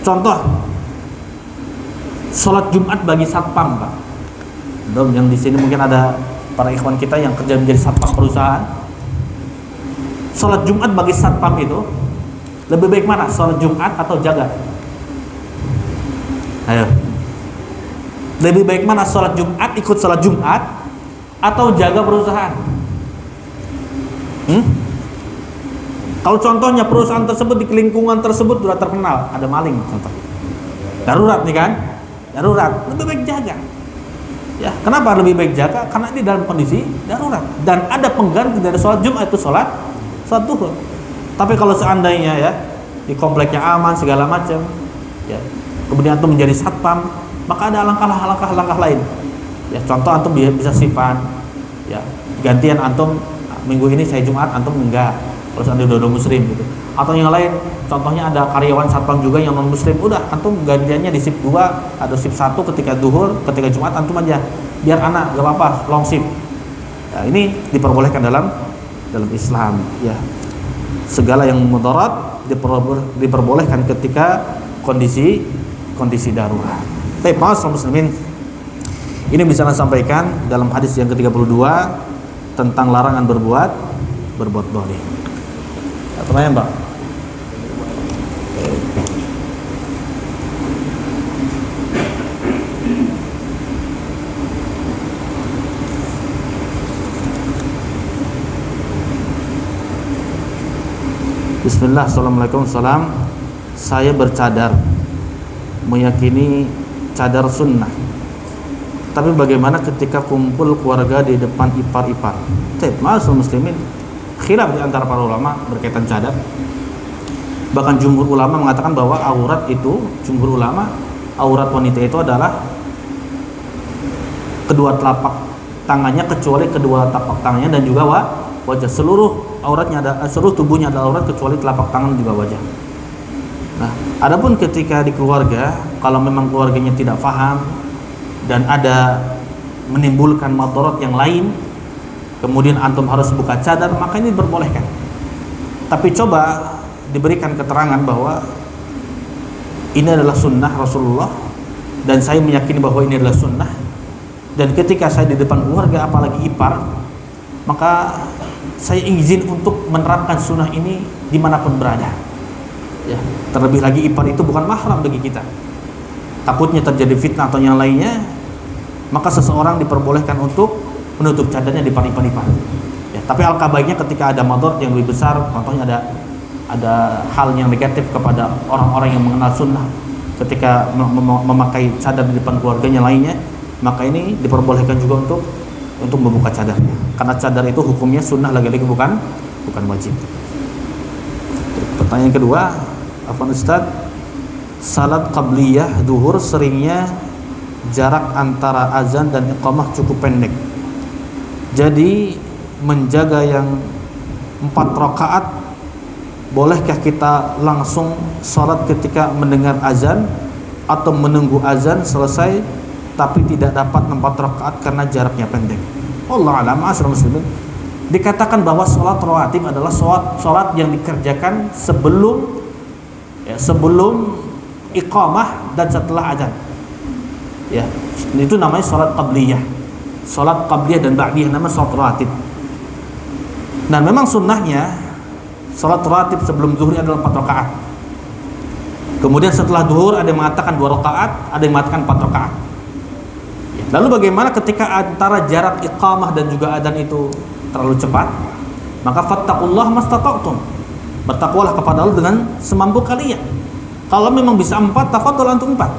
Contoh sholat Jumat bagi satpam, Pak. Yang di sini mungkin ada para ikhwan kita yang kerja menjadi satpam perusahaan. Sholat Jumat bagi satpam itu lebih baik mana? Sholat Jumat atau jaga? Ayo. Lebih baik mana? Sholat Jumat, ikut sholat Jumat, atau jaga perusahaan? Kalau contohnya perusahaan tersebut di lingkungan tersebut sudah terkenal ada maling, contoh darurat nih kan, darurat, lebih baik jaga. Ya, kenapa lebih baik jaga? Karena ini dalam kondisi darurat dan ada pengganti dari sholat Jumat, itu sholat duhur. Tapi kalau seandainya ya di kompleknya aman segala macam, ya kemudian antum menjadi satpam, maka ada langkah lain. Ya, contoh antum bisa sifan, ya gantian antum minggu ini saya Jumat, antum enggak, terus anda udah muslim gitu. Atau yang lain, contohnya ada karyawan satpam juga yang non muslim, udah antum gantiannya di shift 2 atau shift 1 ketika duhur, ketika Jumat antum aja, biar anak gak apa-apa long shift. Ya, ini diperbolehkan dalam Islam. Ya, segala yang mudarat diperbolehkan ketika kondisi darurat. Tapi ma'asyiral muslimin, ini bisa saya sampaikan dalam hadis yang ke-32 tentang larangan berbuat zalim. Pertanyaan, Mbak? Bismillah, assalamualaikum, salam. Saya bercadar, meyakini cadar sunnah. Tapi bagaimana ketika kumpul keluarga di depan ipar-ipar? Ma'asyiral muslimin, khilaf di antara para ulama berkaitan cadar. Bahkan jumhur ulama mengatakan bahwa aurat wanita itu adalah kedua telapak tangannya, kecuali kedua telapak tangannya dan juga wajah. Seluruh tubuhnya adalah aurat kecuali telapak tangan dan juga wajah. Nah, adapun ketika di keluarga, kalau memang keluarganya tidak paham dan ada menimbulkan madarat yang lain, kemudian antum harus buka cadar, maka ini diperbolehkan. Tapi coba diberikan keterangan bahwa ini adalah sunnah Rasulullah dan saya meyakini bahwa ini adalah sunnah, dan ketika saya di depan keluarga apalagi ipar, maka saya izin untuk menerapkan sunnah ini dimanapun berada. Ya, terlebih lagi ipar itu bukan mahram bagi kita, takutnya terjadi fitnah atau yang lainnya, maka seseorang diperbolehkan untuk menutup cadarnya di ipar-ipar. Ya, tapi alangkah baiknya ketika ada madarat yang lebih besar, contohnya ada hal yang negatif kepada orang-orang yang mengenal sunnah, ketika memakai cadar di depan keluarganya lainnya, maka ini diperbolehkan juga untuk membuka cadarnya, karena cadar itu hukumnya sunnah, lagi-lagi bukan wajib. Pertanyaan kedua, Afwan Ustaz, salat qabliyah duhur seringnya jarak antara azan dan iqamah cukup pendek, jadi menjaga yang 4 rakaat bolehkah kita langsung sholat ketika mendengar azan atau menunggu azan selesai tapi tidak dapat 4 rakaat karena jaraknya pendek? Wallahu a'lam. Ma'asyiral muslimin, dikatakan bahwa sholat rawatib adalah sholat yang dikerjakan sebelum iqamah dan setelah azan. Ya, itu namanya sholat qabliyah. Sholat qabliyah dan ba'diyah namanya sholat rawatib. Dan memang sunnahnya sholat rawatib sebelum zuhur adalah 4 rakaat. Kemudian setelah zuhur ada yang mengatakan 2 rakaat, ada yang mengatakan 4 rakaat. Lalu bagaimana ketika antara jarak iqamah dan juga adzan itu terlalu cepat? Maka fattaqullah mastata'tum. Bertakwalah kepada Allah dengan semampu kalian. Kalau memang bisa 4, tafadhol antum 4.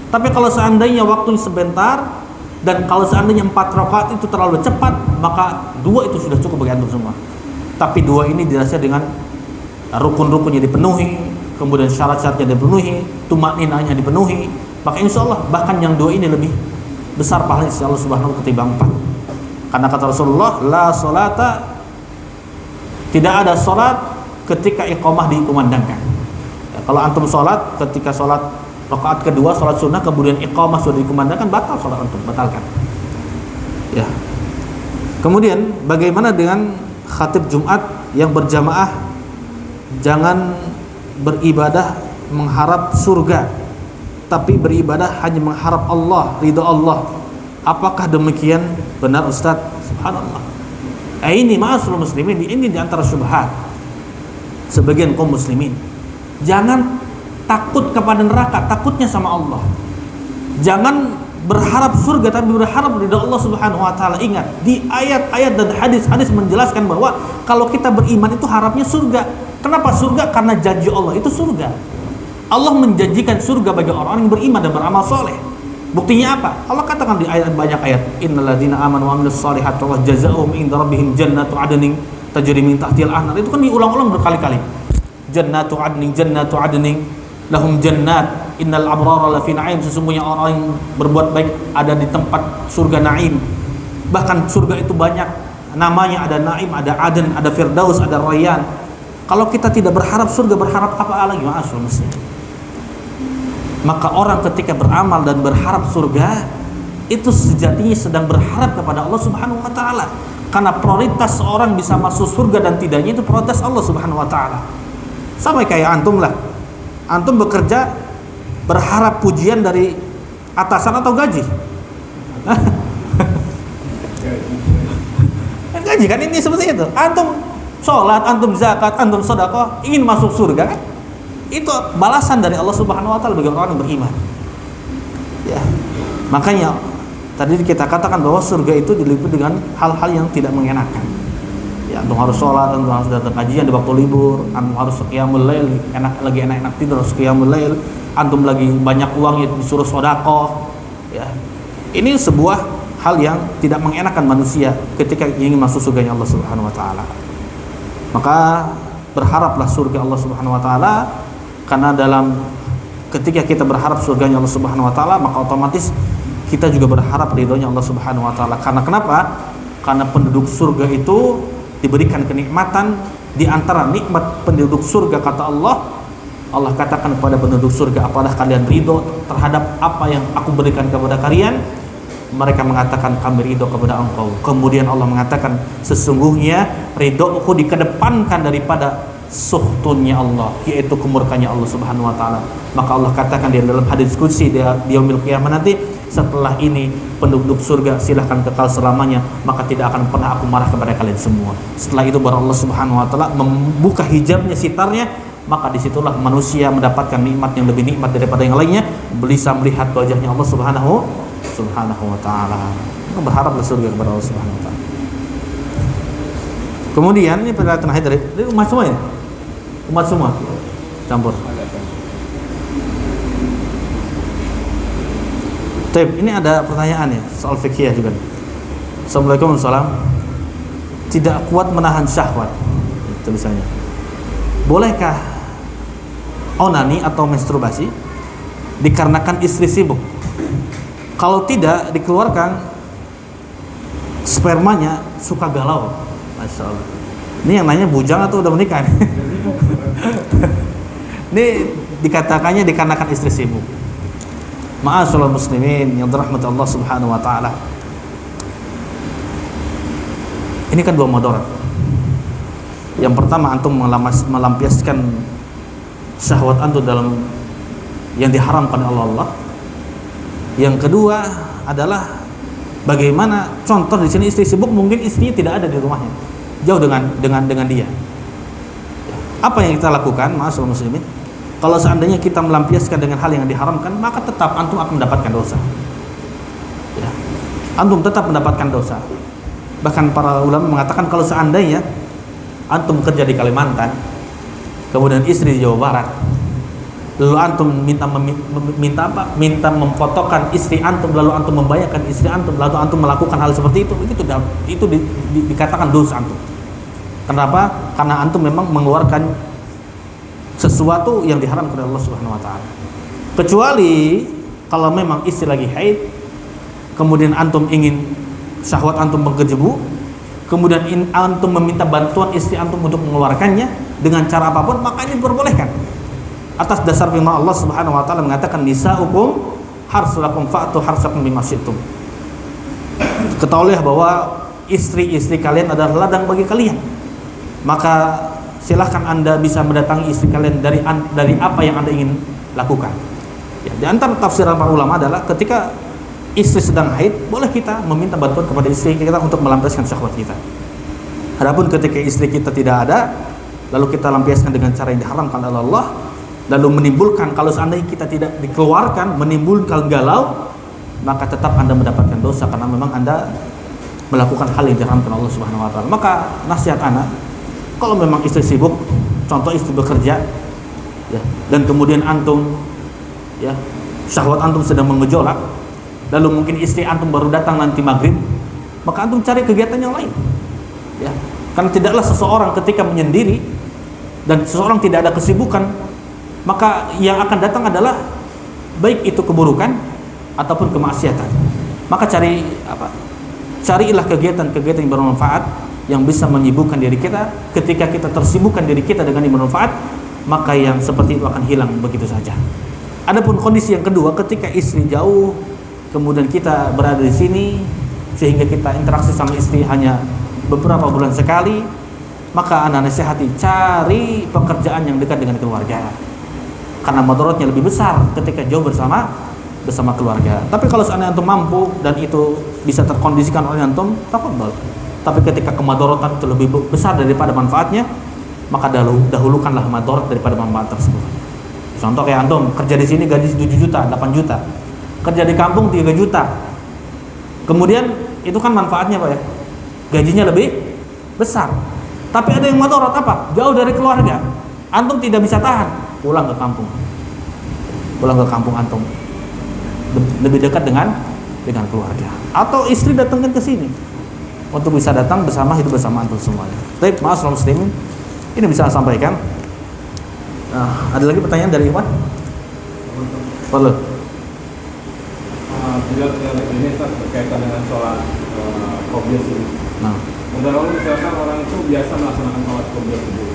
Tapi kalau seandainya waktunya sebentar dan kalau seandainya 4 rakaat itu terlalu cepat, maka 2 itu sudah cukup bagi antum semua. Tapi 2 ini dirasa dengan rukun-rukunnya dipenuhi, kemudian syarat-syaratnya dipenuhi, tumakninahnya dipenuhi, maka insya Allah bahkan yang 2 ini lebih besar pahalanya insya Allah subhanahu wa ta'ala ketimbang 4. Karena kata Rasulullah, la sholata, tidak ada sholat ketika iqamah dikumandangkan. Ya, kalau antum sholat ketika sholat rakaat kedua, sholat sunnah, kemudian iqamah sudah dikumandangkan, batal sholat antum, batalkan. Ya. Kemudian bagaimana dengan khatib Jumat yang berjamaah? Jangan beribadah mengharap surga, tapi beribadah hanya mengharap Allah, ridha Allah. Apakah demikian benar Ustaz? Subhanallah. Ini ma'asyiral muslimin, ini di antara syubhat sebagian kaum muslimin. Jangan takut kepada neraka, takutnya sama Allah. Jangan berharap surga tapi berharap ridha Allah Subhanahu wa taala. Ingat, di ayat-ayat dan hadis-hadis menjelaskan bahwa kalau kita beriman itu harapnya surga. Kenapa surga? Karena janji Allah itu surga. Allah menjanjikan surga bagi orang yang beriman dan beramal soleh. Buktinya apa? Allah katakan di ayat, banyak ayat, innalladzina amanu wa amilus solihati wa jazaohum inda rabbihim jannatu adnin tajri min tahtihal anhar. Itu kan diulang-ulang berkali-kali. Jannatu adnin lahum jannat innal abrara lafi na'im. Sesungguhnya orang yang berbuat baik ada di tempat surga Naim. Bahkan surga itu banyak namanya, ada Naim, ada Aden, ada Firdaus, ada Rayyan. Kalau kita tidak berharap surga, berharap apa lagi? Ma'asyiral muslimin. Maka orang ketika beramal dan berharap surga itu sejatinya sedang berharap kepada Allah Subhanahu wa taala. Karena prioritas seorang bisa masuk surga dan tidaknya itu prioritas Allah Subhanahu wa taala. Sama kayak antum lah. Antum bekerja berharap pujian dari atasan atau gaji? Gaji kan ini seperti itu. Antum sholat, antum zakat, antum sedekah, ingin masuk surga kan? Itu balasan dari Allah Subhanahu wa taala bagi orang yang beriman. Ya. Makanya tadi kita katakan bahwa surga itu diliputi dengan hal-hal yang tidak mengenakan. Ya, antum harus sholat, antum harus datang kajian di waktu libur, antum harus qiyamul lail, lagi enak-enak tidur harus qiyamul lail, antum lagi banyak uang ya disuruh sedekah. Ya. Ini sebuah hal yang tidak mengenakan manusia ketika ingin masuk surganya Allah Subhanahu wa taala. Maka berharaplah surga Allah Subhanahu wa taala, karena ketika kita berharap surganya Allah Subhanahu wa taala, maka otomatis kita juga berharap ridhonya Allah Subhanahu wa taala. Karena kenapa? Karena penduduk surga itu diberikan kenikmatan. Di antara nikmat penduduk surga, kata Allah katakan kepada penduduk surga, apakah kalian ridho terhadap apa yang aku berikan kepada kalian? Mereka mengatakan kami ridho kepada engkau. Kemudian Allah mengatakan, sesungguhnya ridhoku dikedepankan daripada suhtunnya Allah, yaitu kemurkanya Allah Subhanahu wa taala. Maka Allah katakan di dalam hadis qudsi di yaumil qiyamah nanti, setelah ini penduduk surga silahkan kekal selamanya, maka tidak akan pernah aku marah kepada kalian semua. Setelah itu baru Allah Subhanahu wa taala membuka hijabnya, sitarnya, maka disitulah manusia mendapatkan nikmat yang lebih nikmat daripada yang lainnya, bisa melihat wajahnya Allah Subhanahu wa taala. Maka berharaplah surga kepada Allah Subhanahu wa taala. Kemudian ini perkataan terakhir dari umat semua ini. Umat semua campur. Taib, ini ada pertanyaan ya, soal fikih juga. Assalamualaikum warahmatullahi wabarakatuh. Tidak kuat menahan syahwat, tulisannya. Bolehkah onani atau masturbasi dikarenakan istri sibuk? Kalau tidak dikeluarkan, spermanya suka galau. Masya Allah. Ini yang nanya bujang atau udah menikah? Ini dikatakannya dikarenakan istri sibuk. Ma'asyiral muslimin yang dirahmati Allah Subhanahu wa taala. Ini kan dua mudarat. Yang pertama, antum melampiaskan syahwat antum dalam yang diharamkan oleh Allah. Yang kedua adalah bagaimana contoh di sini istri sibuk, mungkin istrinya tidak ada di rumahnya, jauh dengan dia. Apa yang kita lakukan, ma'asyiral muslimin? Kalau seandainya kita melampiaskan dengan hal yang diharamkan, maka tetap antum akan mendapatkan dosa. Ya. Antum tetap mendapatkan dosa. Bahkan para ulama mengatakan kalau seandainya antum kerja di Kalimantan, kemudian istri di Jawa Barat, lalu antum minta memfotokan istri antum, lalu antum membayangkan istri antum, lalu antum melakukan hal seperti itu dikatakan dosa antum. Kenapa? Karena antum memang mengeluarkan sesuatu yang diharamkan oleh Allah Subhanahu wa taala. Kecuali kalau memang istri lagi haid, kemudian antum ingin syahwat antum bergejebu, kemudian antum meminta bantuan istri antum untuk mengeluarkannya dengan cara apapun, maka ini diperbolehkan. Atas dasar firman Allah Subhanahu wa taala mengatakan nisaukum harsulakum fa'tu harsakum bima syi'tum. Ketahuilah bahwa istri-istri kalian adalah ladang bagi kalian. Maka silahkan Anda bisa mendatangi istri kalian dari apa yang Anda ingin lakukan. Ya, di antara tafsiran para ulama adalah ketika istri sedang haid, boleh kita meminta bantuan kepada istri kita untuk melampiaskan syahwat kita. Adapun ketika istri kita tidak ada, lalu kita lampiaskan dengan cara yang diharamkan oleh Allah, lalu menimbulkan, kalau seandainya kita tidak dikeluarkan, menimbulkan galau, maka tetap Anda mendapatkan dosa karena memang Anda melakukan hal yang diharamkan Allah Subhanahu wa taala. Maka nasihat anak, kalau memang istri sibuk, contoh istri bekerja, ya, dan kemudian antum, ya, syahwat antum sedang mengejolak, lalu mungkin istri antum baru datang nanti maghrib, maka antum cari kegiatan yang lain, ya, karena tidaklah seseorang ketika menyendiri dan seseorang tidak ada kesibukan, maka yang akan datang adalah baik itu keburukan ataupun kemaksiatan. Maka carilah kegiatan-kegiatan yang bermanfaat, yang bisa menyibukkan diri kita. Ketika kita tersibukkan diri kita dengan yang bermanfaat, maka yang seperti itu akan hilang begitu saja. Adapun kondisi yang kedua, ketika istri jauh, kemudian kita berada di sini, sehingga kita interaksi sama istri hanya beberapa bulan sekali, maka anak nasihati, cari pekerjaan yang dekat dengan keluarga, karena mudaratnya lebih besar ketika jauh bersama keluarga. Tapi kalau seandainya antum mampu dan itu bisa terkondisikan oleh antum, tafadhol. Tapi ketika kemudaratan itu lebih besar daripada manfaatnya, maka dahulukanlah mudarat daripada manfaat tersebut. Contoh kayak antum kerja di sini gaji 7 juta, 8 juta. Kerja di kampung 3 juta. Kemudian itu kan manfaatnya Pak ya. Gajinya lebih besar. Tapi ada yang mudarat apa? Jauh dari keluarga. Antum tidak bisa tahan, pulang ke kampung. Pulang ke kampung antum. Lebih dekat dengan keluarga. Atau istri datangkan ke sini untuk bisa datang bersama, hidup bersama antum semuanya. Baik, ma'asyiral muslimin, ini bisa saya sampaikan. Ada lagi pertanyaan dari Iwan? Boleh. Ini berkaitan dengan sholat qobliyah subuh. Mudah-mudahan misalkan orang itu biasa melaksanakan sholat qobliyah subuh.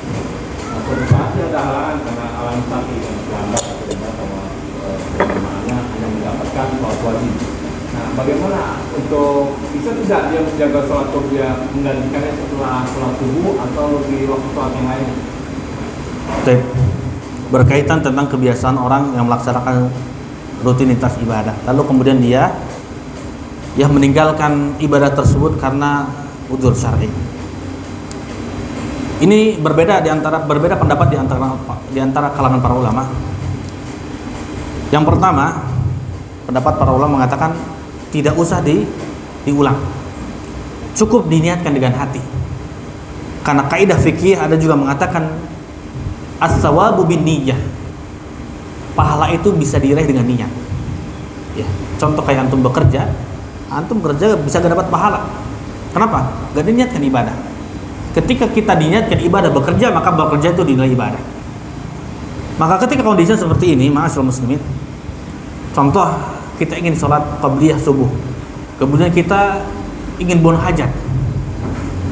Suatu saat dia ada halangan karena alasan sakit yang terlambat atau bagaimana hanya mendapatkan sholat wajib. Nah, bagaimana untuk bisa tidak dia menjaga sholat qobliyah menggantikannya setelah sholat subuh atau di waktu sholat yang lain? Berkaitan tentang kebiasaan orang yang melaksanakan rutinitas ibadah, lalu kemudian dia meninggalkan ibadah tersebut karena udzur syar'i. Ini berbeda pendapat di antara kalangan para ulama. Yang pertama, pendapat para ulama mengatakan tidak usah diulang, cukup diniatkan dengan hati. Karena kaidah fikih ada juga mengatakan as-sawabu bin niyyah, pahala itu bisa diraih dengan niat. Ya, contoh kayak antum bekerja bisa gak dapat pahala. Kenapa? Gak diniatkan ibadah. Ketika kita diniatkan ibadah bekerja, maka bekerja itu dinilai ibadah. Maka ketika kondisi seperti ini, ma'asyiral muslimin, contoh kita ingin sholat qobliyah subuh, kemudian kita ingin buang hajat.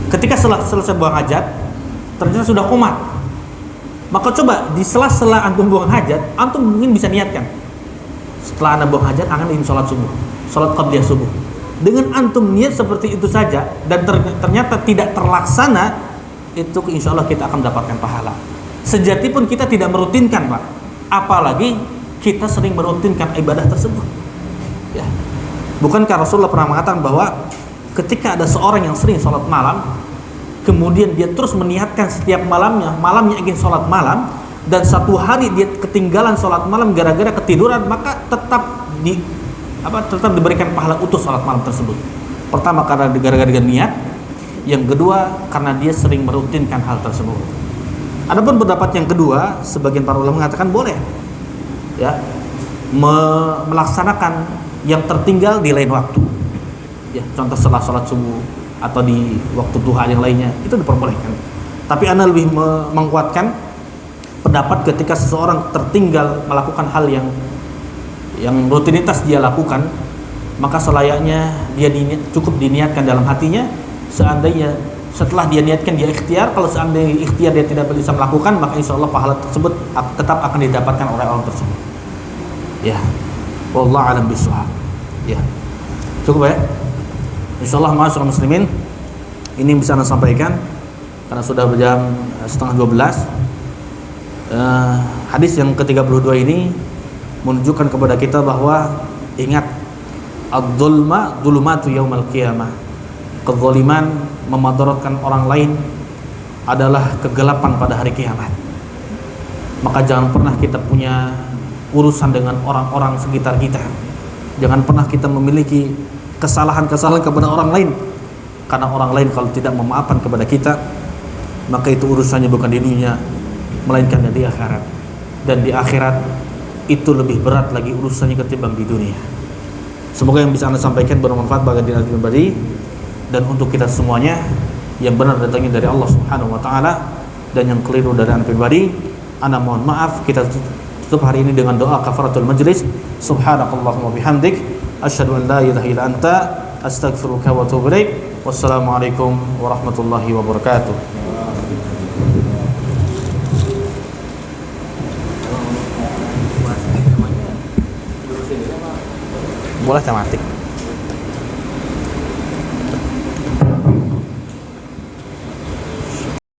Ketika selesai buang hajat, ternyata sudah qomat. Maka coba di sela-sela antum buang hajat, antum mungkin bisa niatkan. Setelah anda buang hajat, akan ingin sholat subuh, sholat qabliyah subuh. Dengan antum niat seperti itu saja dan ternyata tidak terlaksana, itu insya Allah kita akan mendapatkan pahala. Sejati pun kita tidak merutinkan, Pak. Apalagi kita sering merutinkan ibadah tersebut. Ya. Bukankah Rasulullah pernah mengatakan bahwa ketika ada seorang yang sering sholat malam, kemudian dia terus meniatkan setiap malamnya ingin sholat malam, dan satu hari dia ketinggalan sholat malam gara-gara ketiduran, maka tetap diberikan pahala utuh sholat malam tersebut. Pertama karena gara-gara niat, yang kedua karena dia sering merutinkan hal tersebut. Adapun pendapat yang kedua, sebagian para ulama mengatakan boleh, ya, melaksanakan yang tertinggal di lain waktu. Ya, contoh setelah sholat subuh atau di waktu duha yang lainnya, itu diperbolehkan. Tapi ana lebih menguatkan pendapat ketika seseorang tertinggal melakukan hal yang rutinitas dia lakukan, maka selayaknya dia cukup diniatkan dalam hatinya. Seandainya setelah dia niatkan dia ikhtiar, kalau seandainya ikhtiar dia tidak bisa melakukan, maka insya Allah pahala tersebut tetap akan didapatkan oleh orang tersebut. Ya, wallahu a'lam bishawab. Ya, cukup ya. Insya Allah ma'asyiral muslimin, ini bisa anda sampaikan karena sudah jam 11:30. Hadis yang ke-32 ini menunjukkan kepada kita bahwa ingat, ad-dzulma dzulumatu yaumal qiyamah. Kezaliman memadaratkan orang lain adalah kegelapan pada hari kiamat. Maka jangan pernah kita punya urusan dengan orang-orang sekitar kita. Jangan pernah kita memiliki kesalahan-kesalahan kepada orang lain, karena orang lain kalau tidak memaafkan kepada kita, maka itu urusannya bukan di dunia, melainkan di akhirat. Dan di akhirat itu lebih berat lagi urusannya ketimbang di dunia. Semoga yang bisa anda sampaikan bermanfaat bagi diri anda pribadi dan untuk kita semuanya, yang benar datangnya dari Allah Subhanahu wa taala dan yang keliru dari anda pribadi. Ana mohon maaf. Kita tutup hari ini dengan doa kafaratul majlis. Subhanakallahumma bihamdik, asyhadu an la ilaha illa anta, astaghfiruka wa atubu ilaik. Wassalamualaikum warahmatullahi wabarakatuh. Boleh tematik.